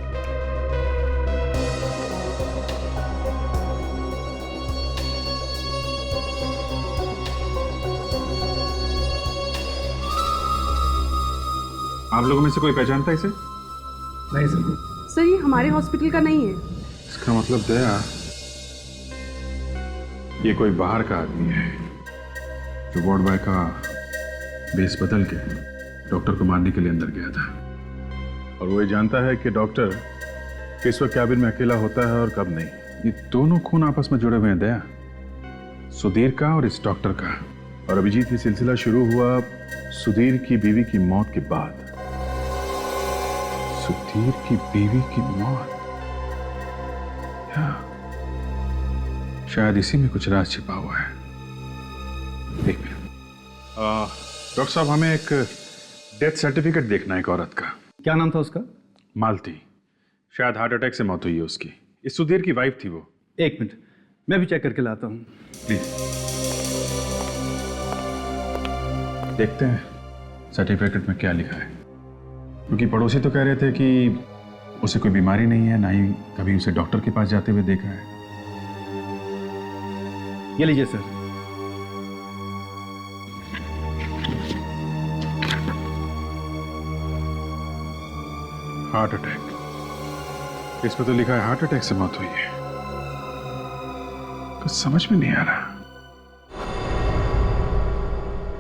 आप लोगों में से कोई पहचानता है इसे? नहीं सर। सर ये हमारे हॉस्पिटल का नहीं है। इसका मतलब दया, ये कोई बाहर का आदमी है जो वार्ड बॉय का बेस बदल के डॉक्टर को मारने के लिए अंदर गया था। और वो ये जानता है कि डॉक्टर किस वक्त कैबिन में अकेला होता है और कब नहीं। ये दोनों खून आपस में जुड़े हुए हैं दया, सुधीर का और इस डॉक्टर का। और अभिजीत, ये सिलसिला शुरू हुआ सुधीर की बीवी की मौत के बाद। सुधीर की बीवी की मौत, शायद इसी में कुछ राज छिपा हुआ है। एक मिनट डॉक्टर साहब, हमें एक डेथ सर्टिफिकेट देखना है एक औरत का। क्या नाम था उसका? मालती। शायद हार्ट अटैक से मौत हुई है उसकी। इस सुधीर की वाइफ थी वो। एक मिनट, मैं भी चेक करके लाता हूँ। प्लीज देखते हैं सर्टिफिकेट में क्या लिखा है, क्योंकि पड़ोसी तो कह रहे थे कि उसे कोई बीमारी नहीं है, ना ही कभी उसे डॉक्टर के पास जाते हुए देखा है। ये लीजिए सर। हार्ट अटैक, इस पर तो लिखा है हार्ट अटैक से मौत हुई है। कुछ समझ में नहीं आ रहा।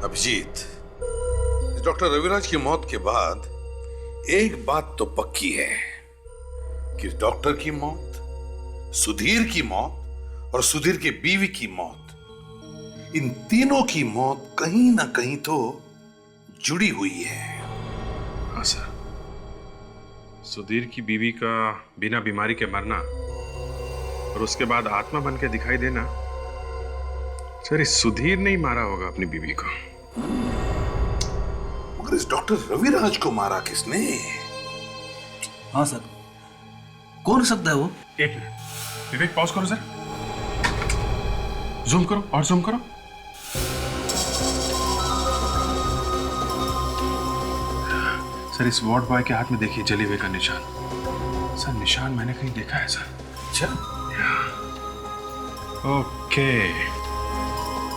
अभिजीत, डॉक्टर रविराज की मौत के बाद एक बात तो पक्की है कि डॉक्टर की मौत, सुधीर की मौत और सुधीर के बीवी की मौत, इन तीनों की मौत कहीं ना कहीं तो जुड़ी हुई है। हाँ सर, सुधीर की बीवी का बिना बीमारी के मरना और उसके बाद आत्मा बन के दिखाई देना, सर इस सुधीर ने ही मारा होगा अपनी बीवी को। मगर इस डॉक्टर रविराज को मारा किसने? हाँ सर, कौन हो सकता है वो? एक मिनट विवेक, पॉज करो सर, जूम करो और जूम करो। सर इस वार्ड बॉय के हाथ में देखिए जले हुए का निशान। सर निशान मैंने कहीं देखा है सर। अच्छा, ओके,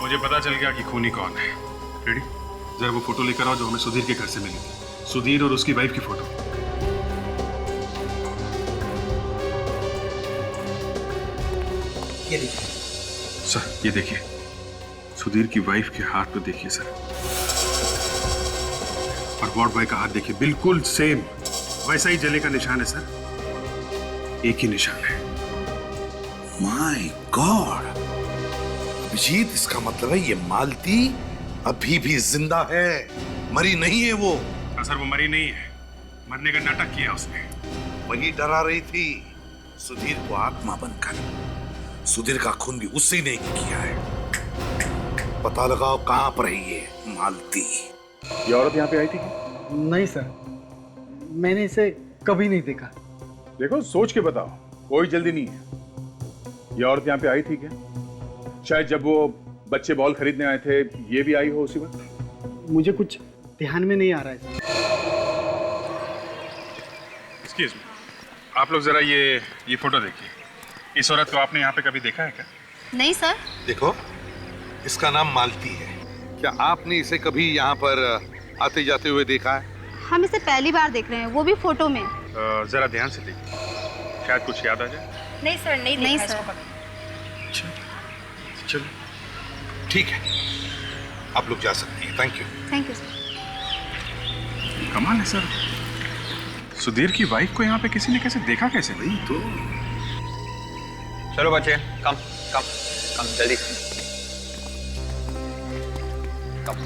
मुझे पता चल गया कि खूनी कौन है। रेडी? जरा वो फोटो लेकर आओ जो हमें सुधीर के घर से मिली थी, सुधीर और उसकी वाइफ की फोटो। ये देखिए सर, ये देखिए सुधीर की वाइफ के हाथ पे देखिए सर, और वार्ड बॉय का हाथ देखिए, बिल्कुल सेम वैसा ही जले का निशान है सर, एक ही निशान है। माय गॉड अभिजीत, इसका मतलब है ये मालती अभी भी जिंदा है, मरी नहीं है वो। सर वो मरी नहीं है, मरने का नाटक किया उसने। वही डरा रही थी सुधीर को आत्मा बनकर। सुधीर का खून भी उसी ने किया है। पता लगाओ कहां पर है ये मालती। ये औरत यहाँ पे आई थी? नहीं सर, मैंने इसे कभी नहीं देखा। देखो सोच के बताओ, कोई जल्दी नहीं है। ये औरत यहाँ पे आई थी क्या? शायद जब वो बच्चे बॉल खरीदने आए थे ये भी आई हो उसी वक्त। मुझे कुछ ध्यान में नहीं आ रहा है। एक्सक्यूज मी, आप लोग जरा ये फोटो देखिए। इस औरत को आपने यहाँ पे कभी देखा है क्या? नहीं सर। देखो, इसका नाम मालती है। क्या आपने इसे कभी यहाँ पर आते जाते हुए देखा है? हम इसे पहली बार देख रहे हैं, वो भी फोटो में। जरा ध्यान से देखिए, शायद कुछ याद आ जाए। नहीं सर, नहीं सर। चलो ठीक है, आप लोग जा सकती हैं। Thank you. Thank you sir. कमाल है सर, सुधीर की वाइफ को यहाँ पे किसी ने कैसे देखा कैसे? नहीं तो चलो बच्चे, कम कम कम जल्दी कम।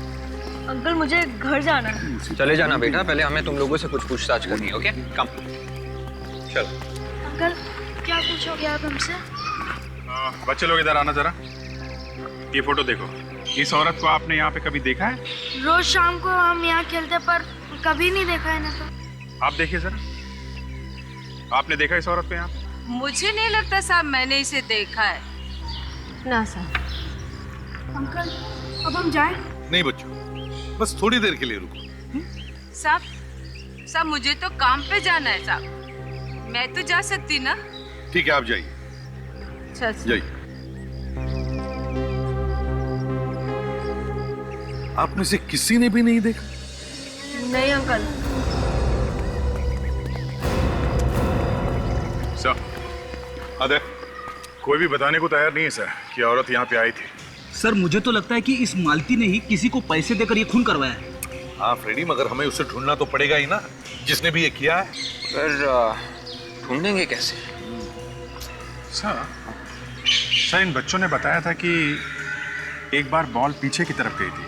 अंकल मुझे घर जाना है। चले जाना बेटा, पहले हमें तुम लोगों से कुछ पूछताछ करनी है। ओके, कम चलो। अंकल क्या पूछोगे आप हमसे? बच्चे लोग इधर आना जरा। ये फोटो देखो, इस औरत को आपने यहाँ पे कभी देखा है? रोज शाम को हम यहाँ खेलते पर कभी नहीं देखा है ना। तो आप देखिए जरा, आपने देखा इस औरत को यहाँ पे? मुझे नहीं लगता साहब मैंने इसे देखा है। ना सर। अंकल अब हम जाएं? नहीं बच्चों, बस थोड़ी देर के लिए रुको। साहब मुझे तो काम पे जाना है साहब, मैं तो जा सकती ना? ठीक है, आप जाइए। जाइए। आप में से किसी ने भी नहीं देखा? नहीं अंकल। सर, अरे कोई भी बताने को तैयार नहीं है सर कि औरत यहाँ पे आई थी। सर मुझे तो लगता है कि इस मालती ने ही किसी को पैसे देकर ये खून करवाया है। हाँ फ्रेडी, मगर हमें उसे ढूंढना तो पड़ेगा ही ना, जिसने भी ये किया है। पर ढूंढेंगे कैसे? सर इन बच्चों ने बताया था कि एक बार बॉल पीछे की तरफ गई थी,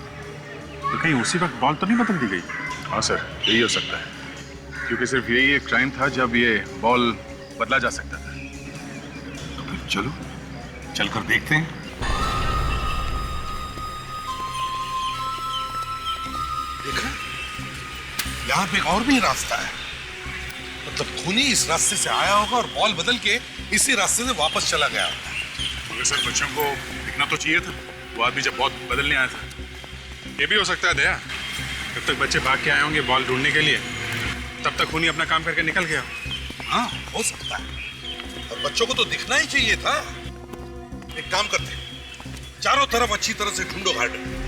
तो कहीं उसी वक्त बॉल तो नहीं बदल दी गई? हाँ सर, यही हो सकता है, क्योंकि सिर्फ यही एक टाइम था जब ये बॉल बदला जा सकता था। तो फिर चलो चलकर देखते हैं। देखा, यहाँ पे एक और भी रास्ता है, मतलब खूनी इस रास्ते से आया होगा और बॉल बदल के इसी रास्ते से वापस चला गया होगा। मगर सर बच्चों को दिखना तो चाहिए था, वो आदमी जब बॉल बदलने आया था। ये भी हो सकता है दया, जब तक बच्चे भाग के आए होंगे बॉल ढूंढने के लिए, तब तक खूनी अपना काम करके निकल गया। हाँ हो सकता है, और बच्चों को तो दिखना ही चाहिए था। एक काम करते हैं, चारों तरफ अच्छी तरह से ढूंढो गार्डन।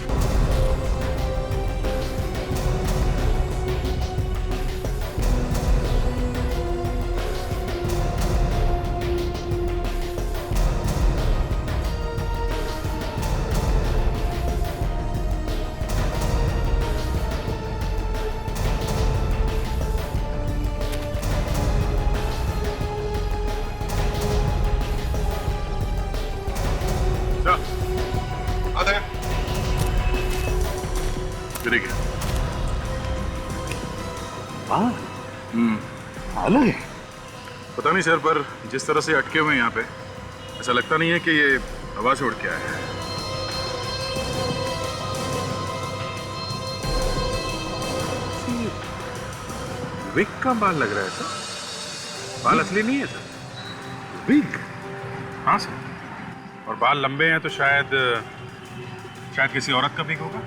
अलग है, पता नहीं सर, पर जिस तरह से अटके हुए हैं यहाँ पे, ऐसा लगता नहीं है कि ये हवा से उड़ के आया है। विग का बाल लग रहा है सर, बाल असली नहीं है सर। विग? हाँ सर, और बाल लंबे हैं तो शायद किसी औरत का विग होगा।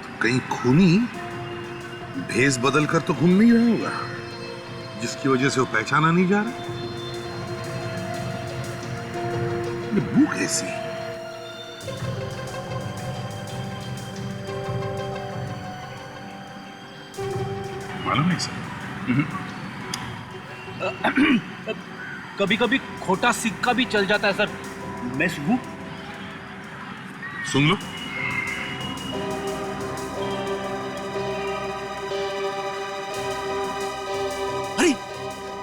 तो कहीं खूनी भेस बदल कर तो घूम नहीं रहा होगा, जिसकी वजह से वो पहचाना नहीं जा रहा। ये बू कैसी? मालूम नहीं सर। कभी कभी खोटा सिक्का भी चल जाता है सर। मैं सुनूं? सुन लो। अरे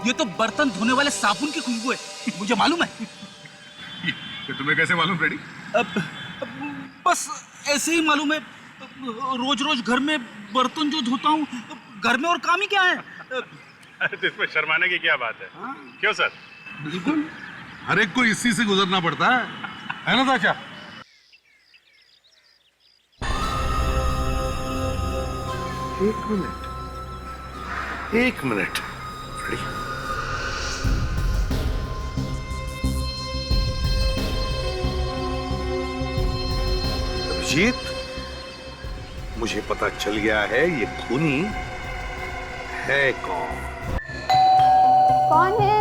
ये तो बर्तन धोने वाले साबुन की खुशबू है, मुझे मालूम है। ये तुम्हें कैसे मालूम फ्रेडी? बस ऐसे ही मालूम है, रोज रोज घर में बर्तन जो धोता हूँ, घर में और काम ही क्या है। अरे तो इसमें शर्माने की क्या बात है? क्यों सर? बिल्कुल, हर एक को इसी से गुजरना पड़ता है ना ताशा? एक मिनट फ्रेडी, अभिजीत, मुझे पता चल गया है ये खूनी है कौन। कौन है?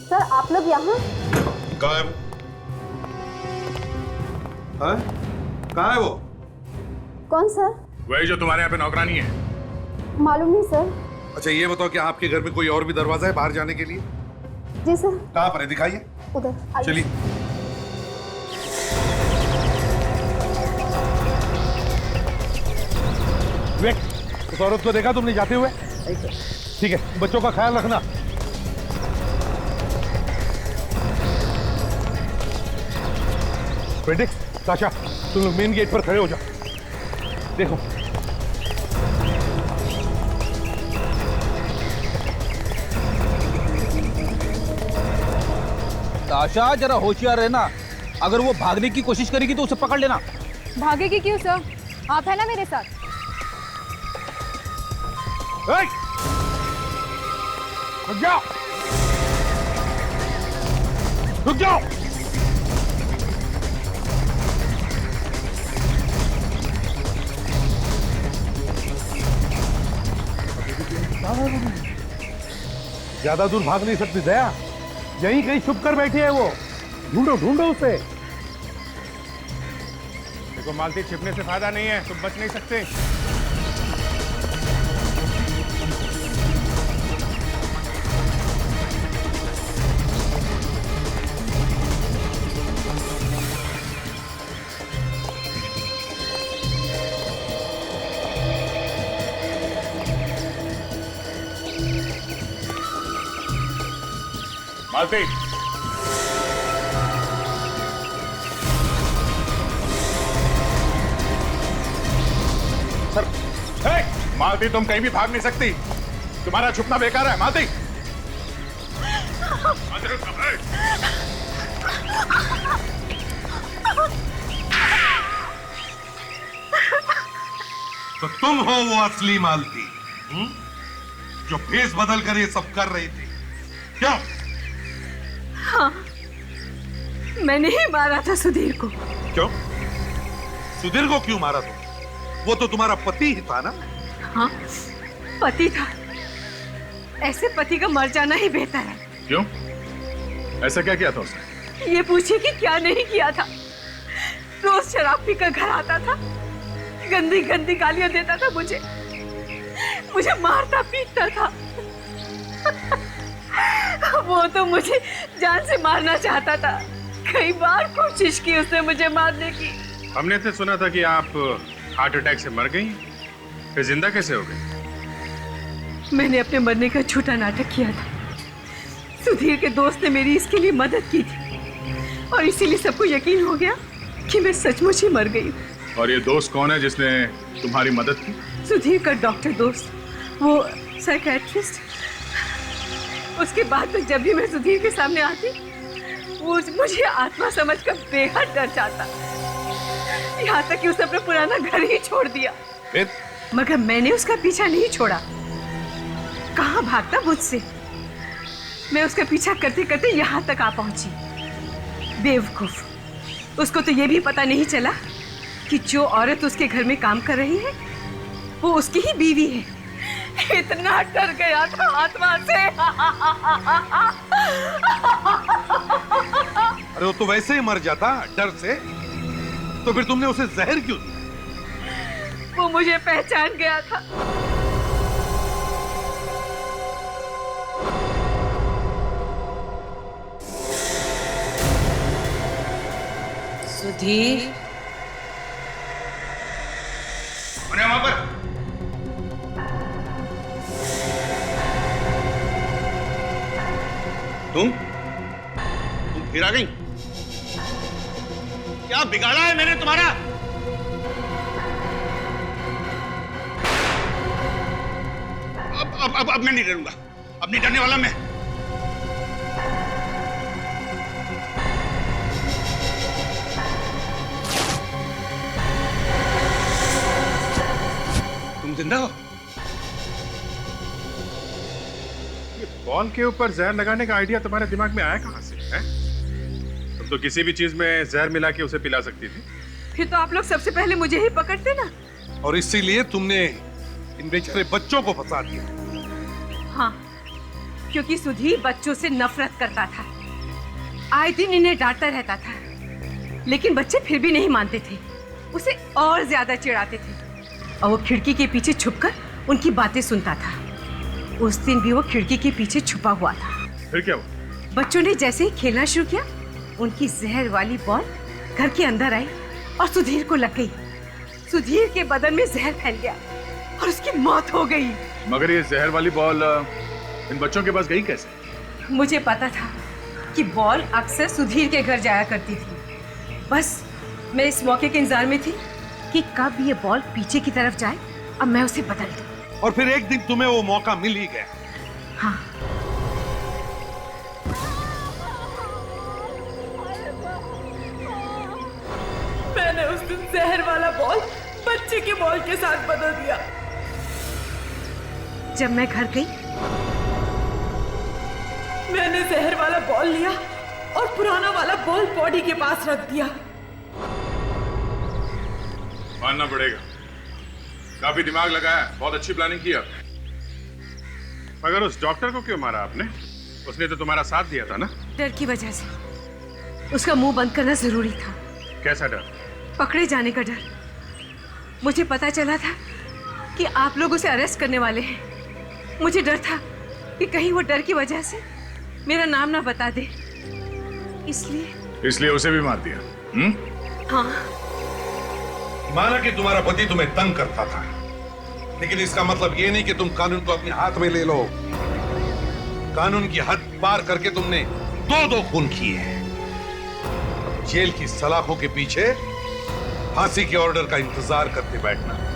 सर आप लोग यहाँ? कहाँ है वो? कहाँ है वो? कौन सर? वही जो तुम्हारे यहाँ पे नौकरानी है। मालूम नहीं सर। अच्छा ये बताओ कि आपके घर में कोई और भी दरवाजा है बाहर जाने के लिए? जी सर। कहाँ पर है, दिखाइए। उधर चलिए। उस औरत को देखा तुमने जाते हुए? ठीक है, बच्चों का ख्याल रखना। फेडिक्स, ताशा, तुम लोग मेन गेट पर खड़े हो जाओ। देखो ताशा, जरा होशियार रहना, अगर वो भागने की कोशिश करेगी तो उसे पकड़ लेना। भागेगी क्यों सर? आप है ना मेरे साथ। रुक जाओ, रुक जाओ। ज्यादा दूर भाग नहीं सकती दया, यहीं कहीं छुप कर बैठी है वो। ढूंढो ढूंढो उसे। देखो मालती, छिपने से फायदा नहीं है, तुम बच नहीं सकते। मालती, मालती तुम कहीं भी भाग नहीं सकती, तुम्हारा छुपना बेकार है। मालती, तो तुम हो वो असली मालती, जो भेस बदल कर ये सब कर रही थी, क्यों? हाँ, मैंने ही मारा था सुधीर को। क्यों? सुधीर को क्यों मारा तुम? वो तो तुम्हारा पति ही था ना? हाँ, पति था। ऐसे पति का मर जाना ही बेहतर है। क्यों? ऐसा क्या किया था उसने? ये पूछिए कि क्या नहीं किया था। रोज शराब पीकर घर आता था, गंदी गंदी गालियां देता था मुझे मारता पीटता था। वो तो मुझे जान से मारना चाहता था। कई बार कोशिश की उसने मुझे मारने की। हमने तो सुना था कि आप हार्ट अटैक से मर गई, फिर जिंदा कैसे हो गई? मैंने अपने मरने का झूठा नाटक किया था। सुधीर के दोस्त ने मेरी इसके लिए मदद की थी और इसीलिए सबको यकीन हो गया कि मैं सचमुच ही मर गई। और ये दोस्त कौन है जिसने तुम्हारी मदद की? सुधीर का डॉक्टर दोस्त, वो साइकियाट्रिस्ट। उसके बाद तो जब भी मैं सुधीर के सामने आती, वो मुझे आत्मा समझकर बेहद डर जाता। यहाँ तक कि उसने अपना पुराना घर ही छोड़ दिया। मगर मैंने उसका पीछा नहीं छोड़ा। कहाँ भागता मुझसे। मैं उसका पीछा करते करते यहाँ तक आ पहुंची। बेवकूफ, उसको तो ये भी पता नहीं चला कि जो औरत उसके घर में काम कर रही है वो उसकी ही बीवी है। इतना डर गया था आत्मा से। अरे वो तो वैसे ही मर जाता डर से, तो फिर तुमने उसे जहर क्यों दिया? वो मुझे पहचान गया था। सुधीर, वहां पर तुम फिर आ गई? क्या बिगाड़ा है मैंने तुम्हारा? अब मैं नहीं डरूंगा। अब नहीं डरने वाला मैं। तुम जिंदा हो? ये बॉल के ऊपर जहर लगाने का आइडिया तुम्हारे दिमाग में आया कहां से है? तुम तो किसी भी चीज में जहर मिला के उसे पिला सकती थी। फिर तो आप लोग सबसे पहले मुझे ही पकड़ते ना। और इसीलिए तुमने इन बेचारे बच्चों को फंसा दिया। हाँ, क्योंकि सुधीर बच्चों से नफरत करता था। आए दिन इन्हें डांटता रहता था, लेकिन बच्चे फिर भी नहीं मानते थे। उसे और ज्यादा चिढ़ाते थे और वो खिड़की के पीछे छुपकर उनकी बातें सुनता था। उस दिन भी वो खिड़की के पीछे छुपा हुआ था। फिर क्या हुआ? बच्चों ने जैसे ही खेलना शुरू किया, उनकी जहर वाली बॉल घर के अंदर आई और सुधीर को लग गई। सुधीर के बदन में जहर फैल गया और उसकी मौत हो गई। मगर ये जहर वाली बॉल इन बच्चों के पास गई कैसे? मुझे पता था कि बॉल अक्सर सुधीर के घर जाया करती थी। बस मैं इस मौके के इंतजार में थी कि कब ये बॉल पीछे की तरफ जाए और मैं उसे बदल दूं। और फिर एक दिन तुम्हें वो मौका मिल ही गया। हाँ, मैंने उस दिन जहर वाला बॉल बच्चे के बॉल के साथ बदल दिया। जब मैं घर गई, मैंने जहर वाला बॉल लिया और पुराना वाला बॉल बॉडी के पास रख दिया। मानना पड़ेगा, काफी दिमाग लगाया, बहुत अच्छी प्लानिंग की आपने। मगर उस डॉक्टर को क्यों मारा आपने? उसने तो तुम्हारा साथ दिया था ना? डर की वजह से। उसका मुंह बंद करना जरूरी था। कैसा डर? पकड़े जाने का डर। मुझे पता चला था कि आप लोग उसे अरेस्ट करने वाले हैं। मुझे डर था कि कहीं वो डर की वजह से मेरा नाम ना बता दे, इसलिए उसे भी मार दिया। हाँ। माना कि तुम्हारा पति तुम्हें तंग करता था, लेकिन इसका मतलब ये नहीं कि तुम कानून को अपने हाथ में ले लो। कानून की हद पार करके तुमने दो खून किए हैं। जेल की सलाखों के पीछे फांसी के ऑर्डर का इंतजार करते बैठना।